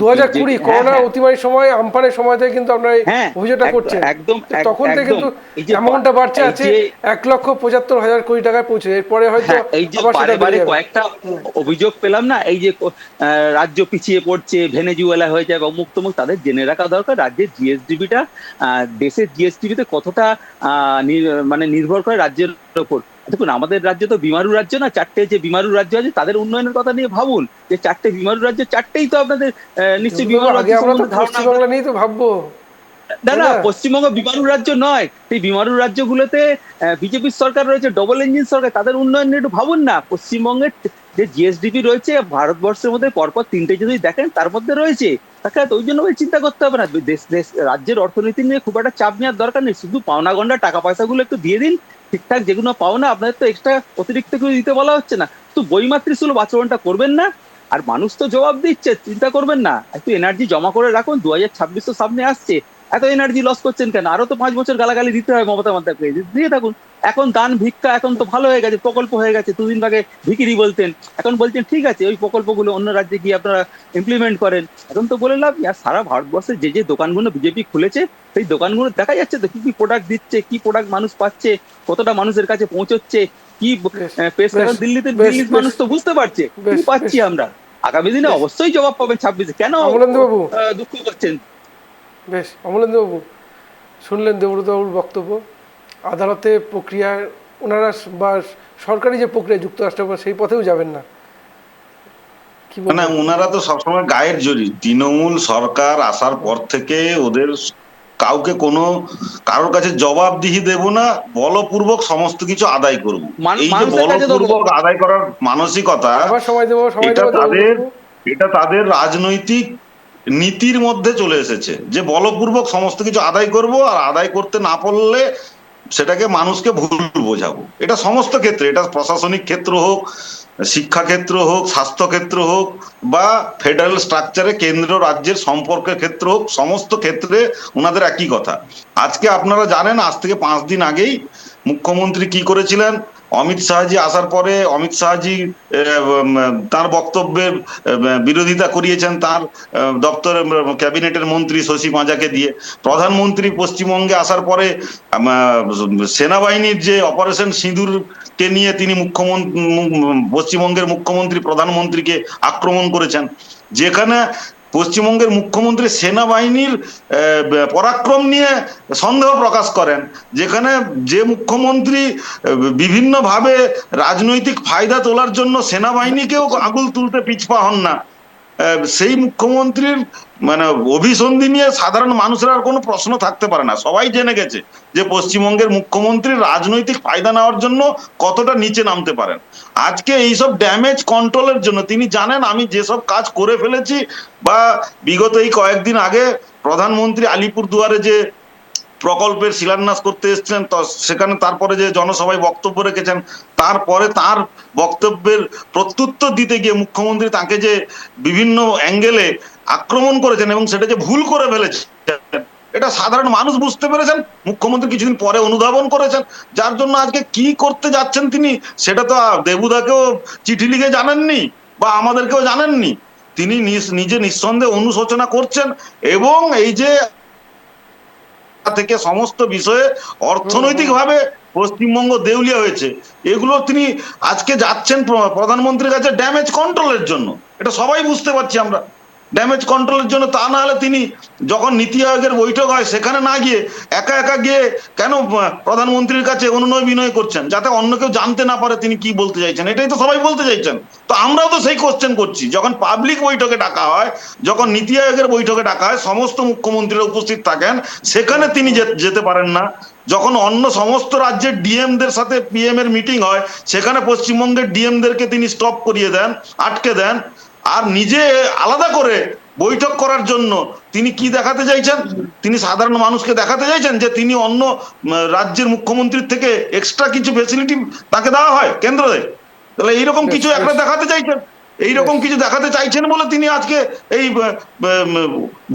A: 2020 করোনা অতিমারির সময়, আমফানের সময় থেকে কিন্তু আপনারা এই অভিযোগটা করছেন।
B: একদম,
A: তখন থেকে কিন্তু অ্যামাউন্টটা বাড়ছে, আছে 1,75,000 কোটি টাকায় পৌঁছে, এরপরে হয়তো
B: এই যে
A: আবার সেটা
B: বারে
A: বেড়ে যাবে।
B: কয়েকটা অভিযোগ পেলাম না, এই যে রাজ্য পিছিয়ে পড়ছে, ভেনেজুয়েলা হয়ে যাবে, অমুক তমুক, তাদের জেনে রাখা দরকার রাজ্যের জিএসডিপিটা, দেশের জিএসডিপিতে কতটা মানে নির্ভর করে রাজ্যের উপর। দেখুন আমাদের রাজ্য তো বিমারু রাজ্য না, 4টে যে বিমারু রাজ্য আছে তাদের উন্নয়নের কথা নিয়ে ভাবুন, যে 4টে বিমারু রাজ্য, 4টেই তো আপনাদের নিশ্চয়ই বিমারু রাজ্য সম্বন্ধে ধারণা।
A: পশ্চিমবাংলা নিয়ে তো ভাববো
B: না না, পশ্চিমবঙ্গ বিমারু রাজ্য নয়, সেই বিমারু রাজ্যগুলোতে বিজেপির সরকার রয়েছে, ডবল ইঞ্জিন সরকার, তাদের উন্নয়ন নিয়ে একটু ভাবুন না। পশ্চিমবঙ্গের যে জিএসডিপি রয়েছে ভারতবর্ষের মধ্যে পরপর 3টে যদি দেখেন তার মধ্যে রয়েছে, তাকে ওই জন্য চিন্তা করতে হবে না। রাজ্যের অর্থনীতি নিয়ে খুব একটা চাপ নেওয়ার দরকার নেই, শুধু পাওনা গন্ডা টাকা পয়সাগুলো একটু দিয়ে দিন, ঠিকঠাক যেগুলো পাওনা, আপনাদের তো এক্সট্রা অতিরিক্ত কিছু দিতে বলা হচ্ছে না, তো বৈমাতৃক সুলভ আচরণটা করবেন না। আর মানুষ তো জবাব দিচ্ছে, চিন্তা করবেন না, একটু এনার্জি জমা করে রাখুন, 2026 তো সামনে আসছে, এত এনার্জি লস করছেন কেন? আরো তো 5 বছর গালাগালি দিতে হয় মমতা বন্দ্যোপাধ্যায়কে, দিয়ে থাকুন, এখন দান ভিক্ষা এখন তো ভালো হয়ে গেছে, প্রকল্প হয়ে গেছে। দুদিন আগে ভিখিরি বলতেন, এখন বলছেন ঠিক আছে ওই প্রকল্পগুলো অন্য রাজ্যে গিয়ে আপনারা ইমপ্লিমেন্ট করেন। এখন তো বলে লাভ নেই। আর সারা ভারতবর্ষে যে যে দোকানগুলো বিজেপি খুলেছে সেই দোকানগুলো দেখা যাচ্ছে তো কি কি প্রোডাক্ট দিচ্ছে, কি প্রোডাক্ট মানুষ পাচ্ছে, কতটা মানুষের কাছে পৌঁছচ্ছে, কি
A: বেশ
B: পেশ।
A: বেশ
B: এখন দিল্লিতে
A: বেশ
B: দিল্লির
A: বেশ
B: মানুষ তো বুঝতে পারছে কি
A: বেশ বেশ
B: পাচ্ছি আমরা। আগামী দিনে
A: বেশ
B: অবশ্যই জবাব পাবেন 26-এ। কেন
A: অমলেন্দুবাবু,
B: দুঃখ করছেন?
A: বেশ অমলেন্দুবাবু, শুনলেন দেবব্রতবাবুর বক্তব্য। আদালতে প্রক্রিয়া ওনারা বা সরকারি যে প্রক্রিয়া যুক্তরাষ্ট্র সেই পথেও যাবেন না, কি
C: না
A: বলবেন?
C: ওনারা তো সবসময় গায়ের জোরই। তৃণমূল সরকার আসার পর থেকে ওদের কাউকে কোনো কারোর কাছে জবাবদিহি দেব না, বলপূর্বক সমস্ত কিছু আদায় করব। এই যে
B: মানুষের কাছে দেবো।
C: বলপূর্বক আদায় করার মানসিকতা,
A: আবার সময় দেবো, সময়
C: এটা
A: দেবো
C: তাদের
A: দেবব্রতবাবু।
C: এটা তাদের রাজনৈতিক নীতির মধ্যে চলে এসেছে যে বলপূর্বক সমস্ত কিছু আদায় করব, আর আদায় করতে না পারলে সেটাকে মানুষকে ভুল বোঝাবো। এটা সমস্ত ক্ষেত্রে, এটা প্রশাসনিক ক্ষেত্র হোক, শিক্ষাক্ষেত্র হোক, স্বাস্থ্যক্ষেত্র হোক, বা ফেডারেল স্ট্রাকচারে কেন্দ্র রাজ্যের সম্পর্কের ক্ষেত্র হোক, সমস্ত ক্ষেত্রে ওনাদের একই কথা। আজকে আপনারা জানেন আজ থেকে 5 দিন আগেই মুখ্যমন্ত্রী কি করেছিলেন। অমিত শাহজি আসার পরে অমিত শাহজি তার বক্তব্যের বিরোধিতা করিয়েছেন তার দপ্তরের ক্যাবিনেটের মন্ত্রী শশী পাঁজাকে দিয়ে। প্রধানমন্ত্রী পশ্চিমবঙ্গে আসার পরে সেনাবাহিনীর যে অপারেশন সিঁদুরকে নিয়ে তিনি পশ্চিমবঙ্গের মুখ্যমন্ত্রী প্রধানমন্ত্রীকে আক্রমণ করেছেন, যেখানে পশ্চিমবঙ্গের মুখ্যমন্ত্রী সেনাবাহিনীর পরাক্রম নিয়ে সন্দেহ প্রকাশ করেন, যেখানে যে মুখ্যমন্ত্রী বিভিন্নভাবে রাজনৈতিক ফায়দা তোলার জন্য সেনাবাহিনীকেও আঙুল তুলতে পিছপা হন না, সেই মুখ্যমন্ত্রীর মানে অভিসন্ধি নিয়ে সাধারণ মানুষের আর কোনো প্রশ্ন থাকতে পারে না। সবাই জেনে গেছে যে পশ্চিমবঙ্গের মুখ্যমন্ত্রী রাজনৈতিক ফায়দা নেওয়ার জন্য কতটা নিচে নামতে পারেন। আজকে এইসব ড্যামেজ কন্ট্রোলের জন্য তিনি জানেন আমি যেসব কাজ করে ফেলেছি, বা বিগত এই কয়েকদিন আগে প্রধানমন্ত্রী আলিপুরদুয়ারে যে প্রকল্পের শিলান্যাস করতে এসেছিলেন, তো সেখানে তারপরে যে জনসভায় বক্তব্য রেখেছেন, তারপরে তার বক্তব্যের প্রত্যুত্তর দিতে গিয়ে মুখ্যমন্ত্রী তাকে যে বিভিন্ন অ্যাঙ্গেলে আক্রমণ করেছেন এবং সেটা যে ভুল করে ফেলেছেন, এটা সাধারণ মানুষ বুঝতে পেরেছেন। মুখ্যমন্ত্রী কিছুদিন পরে অনুধাবন করেছেন, যার জন্য আজকে কি করতে যাচ্ছেন তিনি সেটা তো দেবুদাকেও চিঠি লিখে জানাননি বা আমাদেরকেও জানাননি। তিনি নিজে নিঃসন্দেহে অনুশোচনা করছেন, এবং এই যে থেকে সমস্ত বিষয়ে অর্থনৈতিকভাবে পশ্চিমবঙ্গ দেউলিয়া হয়েছে, এগুলো তিনি আজকে যাচ্ছেন প্রধানমন্ত্রীর কাছে ড্যামেজ কন্ট্রোলের জন্য। এটা সবাই বুঝতে পারছি আমরা, ড্যামেজ কন্ট্রোলের জন্য। তা না হলে তিনি যখন নীতি আয়োগের বৈঠক হয় সেখানে না গিয়ে একা একা গিয়ে কেন প্রধানমন্ত্রীর কাছে অনুনয় বিনয় করছেন, যাতে অন্য কেউ জানতে না পারে তিনি কি বলতে চাইছেন। এটাই তো সবাই বলতে চাইছেন। তো আমরাও তো সেই কোশ্চেন করছি, যখন পাবলিক বৈঠকে ডাকা হয়, যখন নীতি আয়োগের বৈঠকে ডাকা হয়, সমস্ত মুখ্যমন্ত্রীরা উপস্থিত থাকেন, সেখানে তিনি যেতে পারেন না। যখন অন্য সমস্ত রাজ্যের ডিএমদের সাথে পিএম এর মিটিং হয়, সেখানে পশ্চিমবঙ্গের ডিএমদেরকে তিনি স্টপ করিয়ে দেন, আটকে দেন, আর নিজে আলাদা করে বৈঠক করার জন্য তিনি কি দেখাতে চাইছেন? তিনি সাধারণ মানুষকে দেখাতে চাইছেন যে তিনি অন্য রাজ্যের মুখ্যমন্ত্রীর থেকে এক্সট্রা কিছু ফেসিলিটি তাকে দেওয়া হয় কেন্দ্রে। তাহলে এইরকম
A: বেশ
C: কিছু
A: বেশ
C: একটা দেখাতে চাইছেন, এইরকম
A: বেশ
C: কিছু দেখাতে চাইছেন বলে তিনি আজকে এই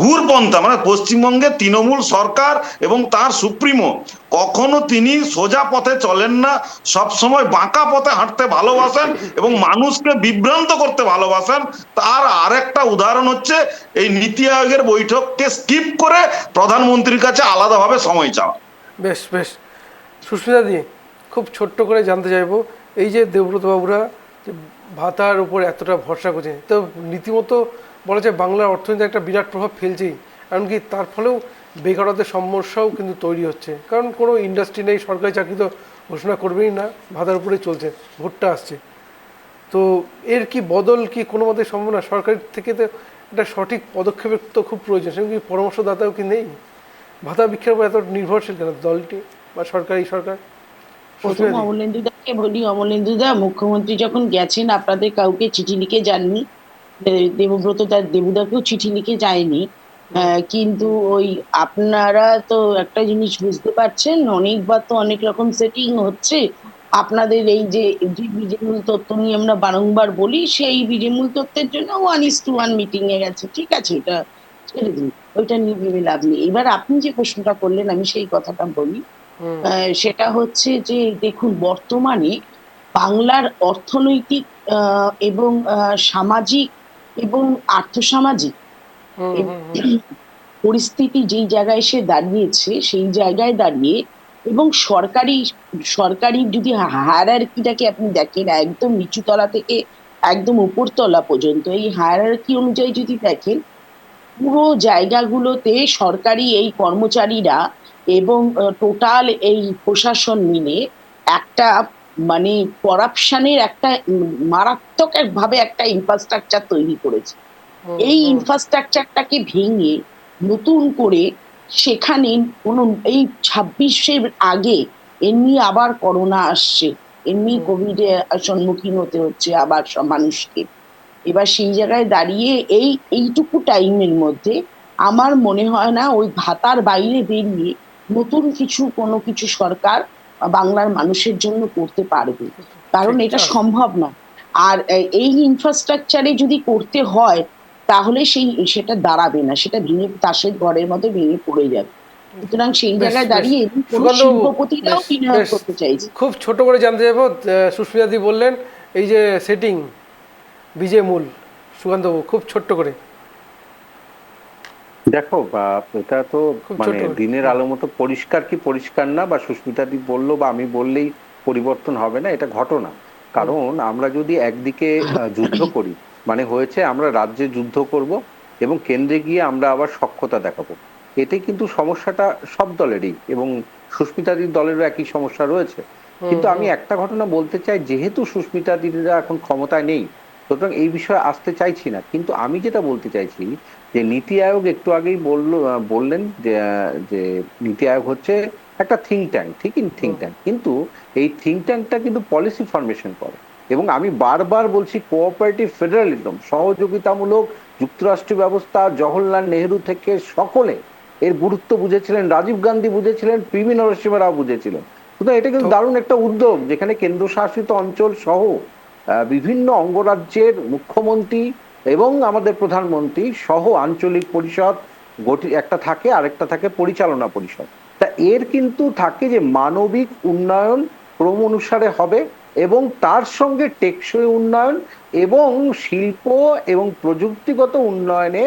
C: ঘুরপন্থা, মানে পশ্চিমবঙ্গের তৃণমূল সরকার এবং তার সুপ্রিমো কখনো তিনি সোজা পথে চলেন না, সব সময় বাঁকা পথে হাঁটতে ভালোবাসেন এবং মানুষকে বিভ্রান্ত করতে ভালোবাসেন। তার আরেকটা উদাহরণ হচ্ছে এই নীতি আয়োগের বৈঠককে স্কিপ করে প্রধানমন্ত্রীর কাছে আলাদাভাবে সময় চাওয়া।
A: বেশ বেশ সুস্মিতা দি, খুব ছোট্ট করে জানতে চাইবো, এই যে দেবব্রতবাবুরা যে ভাতার উপর এতটা ভরসা করছে, তো রীতিমতো বলা যায় বাংলার অর্থনীতিতে একটা বিরাট প্রভাব ফেলছেই, এমনকি তার ফলেও বেকারত্বের সমস্যাও কিন্তু তৈরি হচ্ছে। কারণ কোনো ইন্ডাস্ট্রি নেই, সরকারি চাকরি তো ঘোষণা করবেই না, ভাতার উপরে চলছে, ভোটটা আসছে। তো এর কি বদল কি কোনো মতে সম্ভব না? সরকার থেকে তো একটা সঠিক পদক্ষেপের তো খুব প্রয়োজন, সেরকম কি পরামর্শদাতাও কি নেই? ভাতা ভিক্ষার উপর এত নির্ভরশীল কেন দলটি বা সরকার?
D: প্রথম অমলেন্দুদাকে বলি, অমলেন্দুদা মুখ্যমন্ত্রী যখন গেছেন আপনাদের কাউকে চিঠি লিখে যাননি, দেবব্রত তার দেবুদাকেও চিঠি লিখে যায়নি। কিন্তু ওই আপনারা তো একটা জিনিস বুঝতে পারছেন, অনেকবার তো অনেক রকম সেটিং হচ্ছে। আপনাদের এই যে বিজেমূল তত্ত্ব নিয়ে আমরা বারংবার বলি, সেই বিজেমূল তত্ত্বের জন্য 1:1 মিটিং এ গেছে, ঠিক আছে, এটা ছেড়ে দিন, ওইটা নিয়ে ভেবে লাভ নেই। এবার আপনি যে প্রশ্নটা করলেন আমি সেই কথাটা বলি। সেটা হচ্ছে যে দেখুন বর্তমানে বাংলার অর্থনৈতিক এবং সামাজিক এবং আর্থসামাজিক
A: হুম হুম হুম
D: পরিস্থিতি যেই জায়গায় এসে দাঁড়িয়েছে সেই জায়গায় দাঁড়িয়ে এবং সরকারি সরকারি যদি হায়ারার্কিটাকে আপনি দেখেন একদম নিচুতলা থেকে একদম উপরতলা পর্যন্ত এই হায়ারার্কি অনুযায়ী যদি দেখেন পুরো জায়গাগুলোতে সরকারি এই কর্মচারীরা এবং টোটাল এই প্রশাসন মিলে একটা মানে করাপশনের একটা মারাত্মক ভাবে একটা ইনফ্রাস্ট্রাকচার তৈরি করেছে।
A: হুম
D: এই
A: হুম
D: ইনফ্রাস্ট্রাকচারটাকে ভেঙে নতুন করে সেখানে কোনো এই 26-এর আগে এমনি আবার করোনা আসছে, এমনি
A: হুম
D: কোভিড এর সম্মুখীন হতে হচ্ছে আবার সব মানুষকে। এবার সেই জায়গায় দাঁড়িয়ে এইটুকু টাইমের মধ্যে আমার মনে হয় না ওই ভাতার বাইরে বেরিয়ে নতুন কিছু কোনো কিছু সরকার বাংলার মানুষের জন্য করতে পারবে, কারণ এটা
A: ঠিকঠাক।
D: সম্ভব না। আর এই ইনফ্রাস্ট্রাকচারে যদি করতে হয় তাহলে সেটা দাঁড়াবে না, সেটা ভেঙে তাসের ঘরের মতো ভেঙে পড়ে যাবে। সুতরাং সেই
A: বেশ
D: জায়গায়
A: বেশ
D: দাঁড়িয়ে কোনো
A: সুকান্তবাবু,
D: শিল্পপতিরাও
A: বেশ
D: বিনিয়োগ
A: বেশ
D: করতে চাইছে।
A: খুব ছোট করে জানতে চাইবো, সুস্মিতাদি বললেন এই যে সেটিং বিজে মূল, সুকান্তবাবু খুব ছোট্ট করে,
E: দেখো এটা তো
A: খুব
E: মানে
A: ছোট্ট করে।
E: দিনের আলো মতো পরিষ্কার কি পরিষ্কার না, বা সুস্মিতাদি বললো বা আমি বললেই পরিবর্তন হবে না, এটা ঘটনা। কারণ আমরা যদি একদিকে যুদ্ধ করি, মানে হয়েছে আমরা রাজ্যে যুদ্ধ করব এবং কেন্দ্রে গিয়ে আমরা আবার সক্ষতা দেখাবো, এতে কিন্তু সমস্যাটা সব দলেরই, এবং সুস্মিতাদির দলেরও একই সমস্যা রয়েছে।
A: হুম
E: কিন্তু আমি
A: হুম
E: একটা ঘটনা বলতে চাই, যেহেতু সুস্মিতাদিরা এখন ক্ষমতায় নেই, সুতরাং এই বিষয়ে আসতে চাইছি না, কিন্তু আমি যেটা বলতে চাইছি যে নীতি আয়োগ একটু আগেই বললেন যে যে নীতি আয়োগ হচ্ছে একটা থিঙ্ক ট্যাঙ্ক, ঠিকই থিঙ্ক
A: হুম
E: ট্যাঙ্ক, কিন্তু এই থিঙ্ক ট্যাঙ্কটা কিন্তু পলিসি ফরমেশন করে। এবং আমি বারবার বলছি কোঅপারেটিভ ফেডারালিজম, সহযোগিতামূলক যুক্তরাষ্ট্রীয় ব্যবস্থা, জওহরলাল নেহেরু থেকে সকলে এর গুরুত্ব বুঝেছিলেন, রাজীব গান্ধী বুঝেছিলেন, পিভি নরসিংহ রাও বুঝেছিলেন। সুতরাং এটা কিন্তু
A: তো
E: দারুণ একটা উদ্যোগ, যেখানে কেন্দ্রশাসিত অঞ্চল সহ বিভিন্ন অঙ্গরাজ্যের মুখ্যমন্ত্রী এবং আমাদের প্রধানমন্ত্রী সহ আঞ্চলিক পরিষদ একটা থাকে, আরেকটা থাকে পরিচালনা পরিষদ। তা এর কিন্তু থাকে যে মানবিক উন্নয়ন ক্রম অনুসারে হবে, এবং তার সঙ্গে টেকসই উন্নয়ন এবং শিল্প এবং প্রযুক্তিগত উন্নয়নে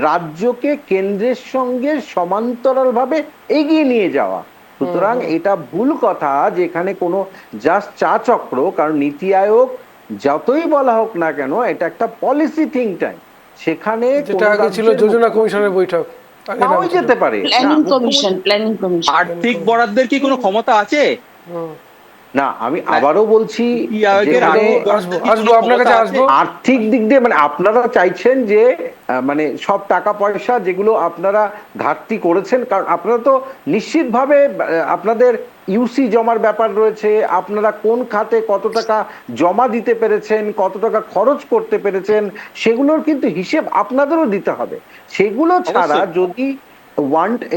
E: রাজ্যকে কেন্দ্রের সঙ্গে সমান্তরালভাবে এগিয়ে নিয়ে যাওয়া।
A: হুম
E: সুতরাং
A: হুম
E: এটা ভুল কথা যে এখানে কোনো জাস্ট চা চক্র, কারণ নীতি আয়োগ যতই বলা হোক না কেন এটা একটা পলিসি থিঙ্ক ট্যাঙ্ক, সেখানে
A: যেটা আগে ছিল যোজনা কমিশনের বৈঠক, আগে নাম
E: নাও
A: ছিল।
E: যেতে পারে না,
D: প্ল্যানিং কমিশন।
B: আর্থিক বরাদ্দের কি কোনো ক্ষমতা আছে?
A: হুম
E: না আমি আবারও বলছি,
B: নীতি আয়োগের
E: যেখানে
B: আর্থিক
A: আসবো
B: বরাদ্দের কি
A: আসবো
B: কোনো
A: আপনার
B: ক্ষমতা
A: কাছে
B: আছে?
A: আসবো।
E: আর্থিক দিক দিয়ে মানে আপনারা চাইছেন যে মানে সব টাকা পয়সা যেগুলো আপনারা ঘাটতি করেছেন, কারণ আপনারা তো নিশ্চিতভাবে আপনাদের ইউসি জমার ব্যাপার রয়েছে, আপনারা কোন খাতে কত টাকা জমা দিতে পেরেছেন, কত টাকা খরচ করতে পেরেছেন, সেগুলোর কিন্তু হিসেব আপনাদেরও দিতে হবে। সেগুলো ছাড়া
B: অবশ্যই
E: যদি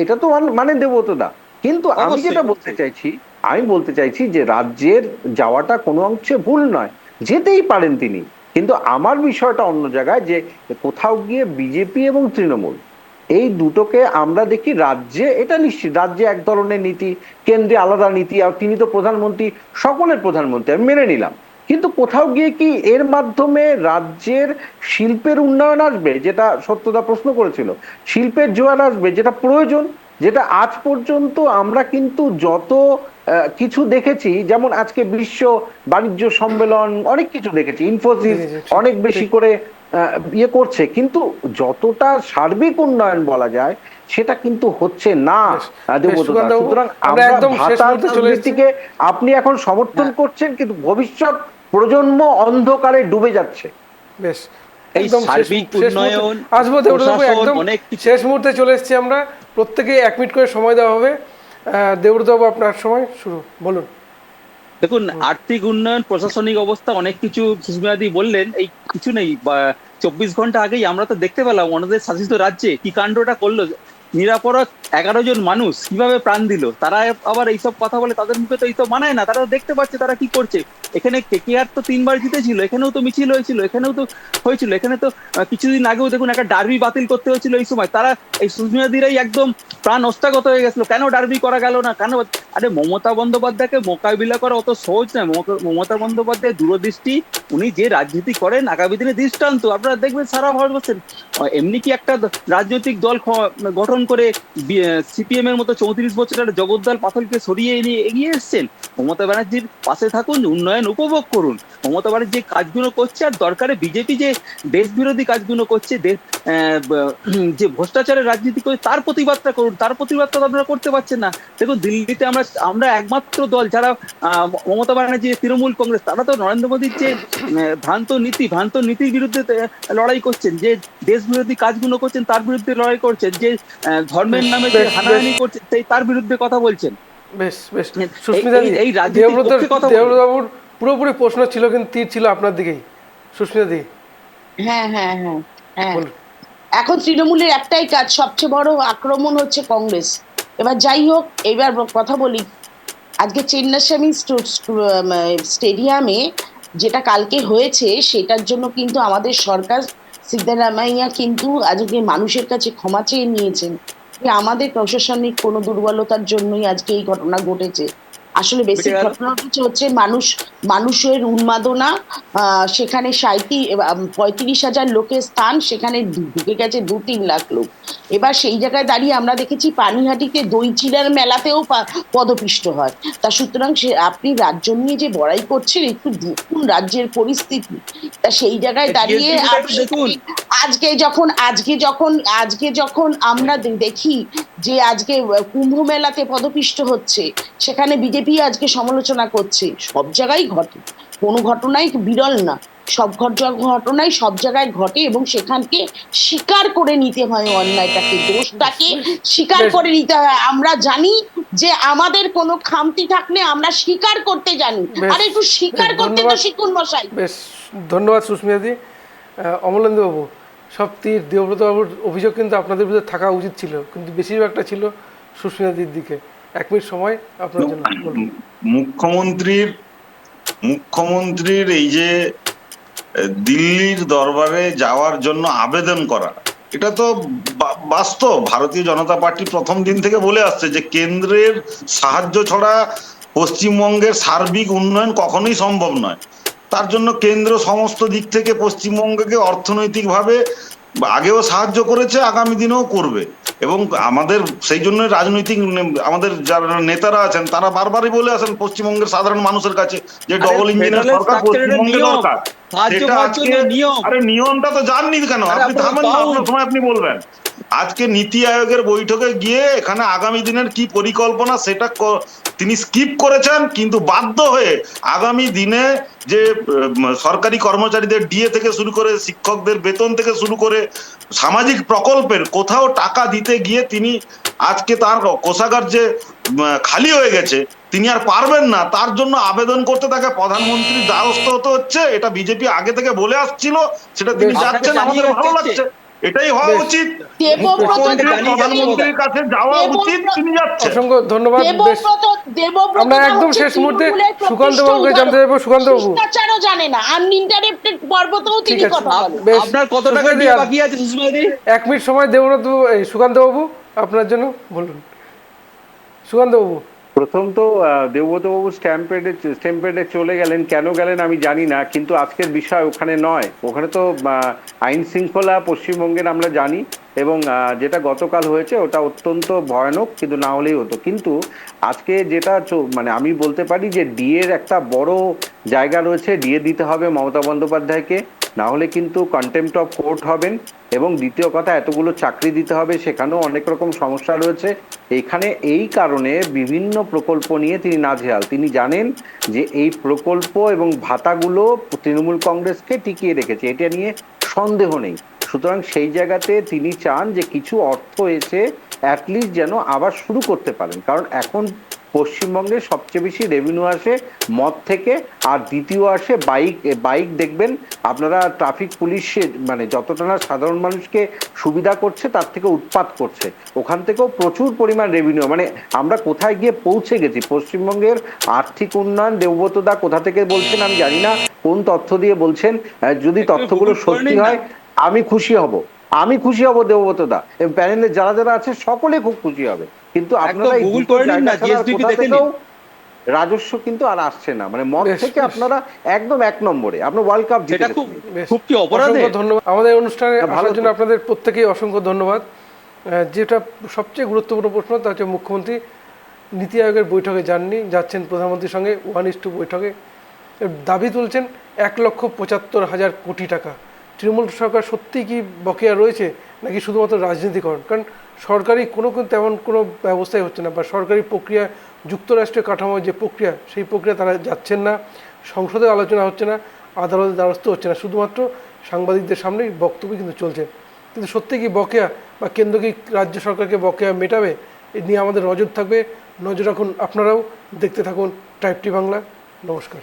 E: এটা তো মানে দেবো তো না, কিন্তু আমি
B: অবশ্যই
E: যেটা বলতে
B: অবশ্যই।
E: চাইছি, আমি বলতে চাইছি যে রাজ্যের যাওয়াটা কোনো অংশে ভুল নয়, যেতেই পারেন তিনি, কিন্তু আমার বিষয়টা অন্য জায়গায়, যে কোথাও গিয়ে বিজেপি এবং তৃণমূল এই দুটোকে আমরা দেখি রাজ্যে, এটা নিশ্চিত রাজ্যে এক ধরনের নীতি, কেন্দ্রে আলাদা নীতি, আর তিনি তো প্রধানমন্ত্রী, সকলের প্রধানমন্ত্রী, আমি মেনে নিলাম, কিন্তু কোথাও গিয়ে কি এর মাধ্যমে রাজ্যের শিল্পের উন্নয়ন আসবে, যেটা সত্যদা প্রশ্ন করেছিল, শিল্পের জোয়ার আসবে, যেটা প্রয়োজন, যেটা আজ পর্যন্ত আমরা কিন্তু যত কিছু দেখেছি, যেমন আজকে বিশ্ব বাণিজ্য সম্মেলন, অনেক কিছু দেখেছি, ইনফোসিস
A: দেখেছি, ঠিক
E: অনেক বেশি
A: ঠিক।
E: করে ইয়ে করছে, কিন্তু যতটা সার্বিক উন্নয়ন বলা যায় সেটা কিন্তু হচ্ছে না
A: বেশ বেশ
E: দেবব্রতদা।
A: সুকান্তবাবু,
E: সুতরাং
A: আমরা
E: আমরা
A: একদম শেষ
E: ভাতার
A: মুহূর্তে চলে এসেছি।
E: দুর্নীতিকে আপনি এখন সমর্থন
B: হ্যাঁ,
E: করছেন, কিন্তু ভবিষ্যৎ প্রজন্ম অন্ধকারে ডুবে যাচ্ছে।
A: বেশ
B: এই
A: একদম শেষ
B: সার্বিক
A: শেষ মুহূর্তে
B: উন্নয়ন,
A: আসবো দেবব্রতবাবু,
B: প্রশাসন,
A: একদম
B: অনেক কিছু।
A: শেষ মুহূর্তে চলে এসেছি আমরা। প্রত্যেকে 1 মিনিট করে সময় দেওয়া হবে। দেবব্রতবাবু আপনার সময় শুরু, বলুন।
B: দেখুন, আর্থিক উন্নয়ন, প্রশাসনিক অবস্থা, অনেক কিছু সুস্মিতাদি বললেন। এই কিছু নেই, 24 ঘন্টা আগেই আমরা তো দেখতে পেলাম ওনাদের শাসিত রাজ্যে কি কাণ্ডটা করলো নিরাপরাধ 11 জন মানুষ কিভাবে প্রাণ দিল, তারা আবার এইসব কথা বলে, তাদের মুখে তো এইসব মানায় না। তারা তো দেখতে পাচ্ছে তারা কি করছে। এখানে KKR তো 3বার জিতেছিল, এখানেও তো মিছিল হয়েছিল, এখানেও তো হয়েছিল। এখানে তো কিছুদিন আগেও দেখুন একটা ডার্বি বাতিল করতে হয়েছিল এই সময়। তারা এই সুস্মিতাদিরাই একদম প্রাণ অস্তাগত হয়ে গেছিল, কেন ডার্বি করা গেল না, কেন? আরে মমতা বন্দ্যোপাধ্যায়কে মোকাবিলা করা অত সহজ নয়। মমতা বন্দ্যোপাধ্যায় দূরদৃষ্টি, উনি যে রাজনীতি করেন আগামী দিনে দৃষ্টান্ত। আপনারা দেখবেন সারা ভারতবর্ষের এমনি কি একটা রাজনৈতিক দল গঠন করে CPM এর মতো 34 বছরের জগদ্দল পাথরকে সরিয়ে এনে এগিয়ে এসছেন। মমতা ব্যানার্জির পাশে থাকুন, উন্নয়ন উপভোগ করুন। মমতা ব্যানার্জি যে কাজগুলো করছে, আর দরকারে বিজেপি যে দেশ বিরোধী কাজগুলো করছে, যে ভ্রষ্টাচারের রাজনীতি করে, তার প্রতিবাদটা করুন। তার প্রতিবাদটা আপনারা করতে পারছেন না। দেখুন দিল্লিতে আমরা একমাত্র দল যারা মমতা ব্যানার্জি তৃণমূল কংগ্রেস, তারা তো নরেন্দ্র মোদীর যে ভ্রান্ত নীতির বিরুদ্ধে লড়াই করছেন, যে দেশ বিরোধী কাজগুলো করছেন তার বিরুদ্ধে লড়াই করছেন, যে ধর্মের নামে যে হানাহানি করছেন তার বিরুদ্ধে কথা বলছেন।
A: বেশ বেশ সুস্মিতা দি,
B: এই রাজনীতির পক্ষে কথা বলুন।
A: দেবব্রতবাবুর পুরোপুরি প্রশ্ন ছিল, কিন্তু তীর ছিল আপনার দিকেই। সুস্মিতা দি,
D: হ্যাঁ হ্যাঁ হ্যাঁ হ্যাঁ,
A: বলুন।
D: এখন তৃণমূলের একটাই কাজ, সবচেয়ে বড় আক্রমণ হচ্ছে কংগ্রেস। এবার যাই হোক, এবার কথা বলি। আজকে চেন্নাস্বামী স্টেডিয়ামে যেটা কালকে হয়েছে, সেটার জন্য কিন্তু আমাদের সরকার, সিদ্ধারামাইয়া কিন্তু আজকে মানুষের কাছে ক্ষমা চেয়ে নিয়েছেন যে আমাদের প্রশাসনিক কোনো দুর্বলতার জন্যই আজকে এই ঘটনা ঘটেছে। আসলে বেসিক ঘটনাটা হচ্ছে মানুষের উন্মাদনা। সেখানে 35,000 লোকের স্থান, সেখানে ঢুকে গেছে 2-3 লাখ লোক। এবার সেই জায়গায় দাঁড়িয়ে আমরা দেখেছি পানিহাটিতে দই চিড়ার মেলাতেও পদপিষ্ট হয়। তা সুতরাং আপনি রাজ্য নিয়ে যে বড়াই করছেন, একটু দেখুন রাজ্যের পরিস্থিতি। তা সেই জায়গায় দাঁড়িয়ে আজকে যখন আমরা দেখি যে আজকে কুম্ভ মেলাতে পদপিষ্ট হচ্ছে, সেখানে বিজেপি আজকে সমালোচনা করছে। সব জায়গায় ঘটে, কোনো ঘটনাই বিরল না, সব ঘটনাই সব জায়গায় ঘটে, এবং সেখানকে স্বীকার করে নিতে হয়, অন্যায়টাকে, দোষটাকে স্বীকার করে নিতে হয়। আমরা জানি যে আমাদের কোনো খামতি থাকলে আমরা স্বীকার করতে জানি, আর একটু স্বীকার করতে তো শিখুন মশাই।
A: বেশ, ধন্যবাদ সুস্মিতা দি। অমলেন্দু বাবু, সব তীর দেবব্রত বাবুর অভিযোগ কিন্তু আপনাদের বিরুদ্ধে থাকা উচিত ছিল, কিন্তু বেশিরভাগটা ছিল সুস্মিতা দির দিকে। 1 মিনিট সময় আপনার জন্য, বলুন।
C: মুখ্যমন্ত্রীর এই যে দিল্লির দরবারে যাওয়ার জন্য আবেদন করা, এটা তো বাস্তব। ভারতীয় জনতা পার্টি প্রথম দিন থেকে বলে আসছে যে কেন্দ্রের সাহায্য ছাড়া পশ্চিমবঙ্গের সার্বিক উন্নয়ন কখনোই সম্ভব নয়। তার জন্য কেন্দ্র সমস্ত দিক থেকে পশ্চিমবঙ্গকে অর্থনৈতিকভাবে আগেও সাহায্য করেছে, আগামী দিনেও করবে। এবং আমাদের সেই জন্য রাজনৈতিক আমাদের যারা নেতারা আছেন তারা বারবারই বলে আসেন পশ্চিমবঙ্গের সাধারণ মানুষের কাছে যে ডবল ইঞ্জিনের সরকার পশ্চিমবঙ্গে দরকার। সেটা আজকে, আরে নিয়মটা তো জাননি কেন আপনি? থামেন না, আপনার সময় আপনি বলবেন। আজকে নীতি আয়োগের বৈঠকে গিয়ে এখানে আগামী দিনের কি পরিকল্পনা সেটা তিনি স্কিপ করেছেন, কিন্তু বাধ্য হয়ে আগামী দিনে যে সরকারি কর্মচারীদের ডিএ থেকে শুরু করে শিক্ষকদের বেতন থেকে শুরু করে সামাজিক প্রকল্পের কোথাও টাকা দিতে গিয়ে তিনি আজকে তার কোষাগার যে খালি হয়ে গেছে, তিনি আর পারবেন না। তার জন্য আবেদন করতে তাকে প্রধানমন্ত্রীর দ্বারস্থ হতে হচ্ছে। এটা বিজেপি আগে থেকে বলে আসছিল, সেটা তিনি যাচ্ছেন, আমাদের ভালো লাগছে। এটাই হওয়া উচিত, প্রধানমন্ত্রীর কাছে যাওয়া উচিত, তিনি যাচ্ছেন।
A: অসংখ্য ধন্যবাদ। আমরা একদম শেষ মুহূর্তে সুকান্ত বাবুকে জানতে চাইবো। সুকান্ত বাবু
D: জানে না, আনইন্টারাপ্টেড পর্বতেও তিনি কথা বলেন।
B: আপনার কত টাকা দিয়ে বাকি আছে সুস্মিতা দি?
A: 1 মিনিট সময় দেবব্রত, সুকান্ত বাবু আপনার জন্য, বলুন। সুকান্ত বাবু,
E: প্রথম তো দেবব্রত বাবু স্ট্যাম্পেডে চলে গেলেন, কেন গেলেন আমি জানি না, কিন্তু আজকের বিষয় ওখানে নয়। ওখানে তো আইন শৃঙ্খলা পশ্চিমবঙ্গের আমরা জানি, এবং যেটা গতকাল হয়েছে ওটা অত্যন্ত ভয়ানক, কিন্তু না হলেই হতো। কিন্তু আজকে যেটা মানে আমি বলতে পারি যে ডিএর একটা বড় জায়গা রয়েছে, ডিএ দিতে হবে মমতা বন্দ্যোপাধ্যায়কে, না হলে কিন্তু কন্টেম্পট অফ কোর্ট হবেন। এবং দ্বিতীয় কথা, এতগুলো চাকরি দিতে হবে, সেখানেও অনেক রকম সমস্যা রয়েছে এখানে। এই কারণে বিভিন্ন প্রকল্প নিয়ে তিনি নাজেহাল। তিনি জানেন যে এই প্রকল্প এবং ভাতাগুলো তৃণমূল কংগ্রেসকে টিকিয়ে রেখেছে, এটা নিয়ে সন্দেহ নেই। সুতরাং সেই জায়গাতে তিনি চান যে কিছু অর্থ এসে অ্যাটলিস্ট যেন আবার শুরু করতে পারেন, কারণ এখন পশ্চিমবঙ্গে সবচেয়ে বেশি রেভিনিউ আসে মদ থেকে, আর দ্বিতীয় আসে বাইক। বাইক দেখবেন আপনারা, ট্রাফিক পুলিশ মানে যতটা না সাধারণ মানুষকে সুবিধা করছে তার থেকে উৎপাত করছে, ওখান থেকেও প্রচুর পরিমাণ রেভিনিউ। মানে আমরা কোথায় গিয়ে পৌঁছে গেছি, পশ্চিমবঙ্গের আর্থিক উন্নয়ন। দেবব্রতদা কোথা থেকে বলছেন আমি জানি না, কোন তথ্য দিয়ে বলছেন, যদি তথ্যগুলো সত্যি হয় আমি খুশি হব, আমি খুশি হব দেবব্রতদা, এবং প্যানেলে যারা যারা আছে সকলে খুব খুশি হবে। কিন্তু আপনারা এই
B: গুগল
E: দুটো
B: করে নিন
E: জায়গা
B: না,
E: ছাড়া আর
B: GSDT
E: কোথা
B: দেখে
E: থেকেও
B: নিন।
E: রাজস্ব কিন্তু আর আসছে না। মানে মদ
A: বেশ,
E: থেকে
A: বেশ।
E: আপনারা একদম 1 নম্বরে, আপনার ওয়ার্ল্ড কাপ জিতে
B: সেটা খুব
E: গেছেন।
A: বেশ।
B: খুব কি অপরাধে?
A: অসংখ্য ধন্যবাদ আমাদের অনুষ্ঠানে
E: না, ভালো
A: আসার জন্য
E: তো।
A: আপনাদের প্রত্যেকেই অসংখ্য ধন্যবাদ। যেটা সবচেয়ে গুরুত্বপূর্ণ প্রশ্ন তা হচ্ছে মুখ্যমন্ত্রী নীতি আয়োগের বৈঠকে যাচ্ছেন প্রধানমন্ত্রীর সঙ্গে 1:2 বৈঠকে। দাবি তুলছেন 1,75,000 কোটি টাকা। তৃণমূল সরকার সত্যিই কি বকেয়া রয়েছে নাকি শুধুমাত্র রাজনীতিকরণ? কারণ সরকারি তেমন কোনো ব্যবস্থাই হচ্ছে না, বা সরকারি প্রক্রিয়া, যুক্তরাষ্ট্রের কাঠামো যে প্রক্রিয়া, সেই প্রক্রিয়া তারা যাচ্ছেন না, সংসদে আলোচনা হচ্ছে না, আদালতের দ্বারস্থ হচ্ছে না, শুধুমাত্র সাংবাদিকদের সামনেই বক্তব্য কিন্তু চলছে। কিন্তু সত্যি কি বকেয়া, বা কেন্দ্র কি রাজ্য সরকারকে বকেয়া মেটাবে? এ নিয়ে আমাদের নজর থাকবে। নজর রাখুন আপনারাও, দেখতে থাকুন ট্রাইব টি বাংলা। নমস্কার।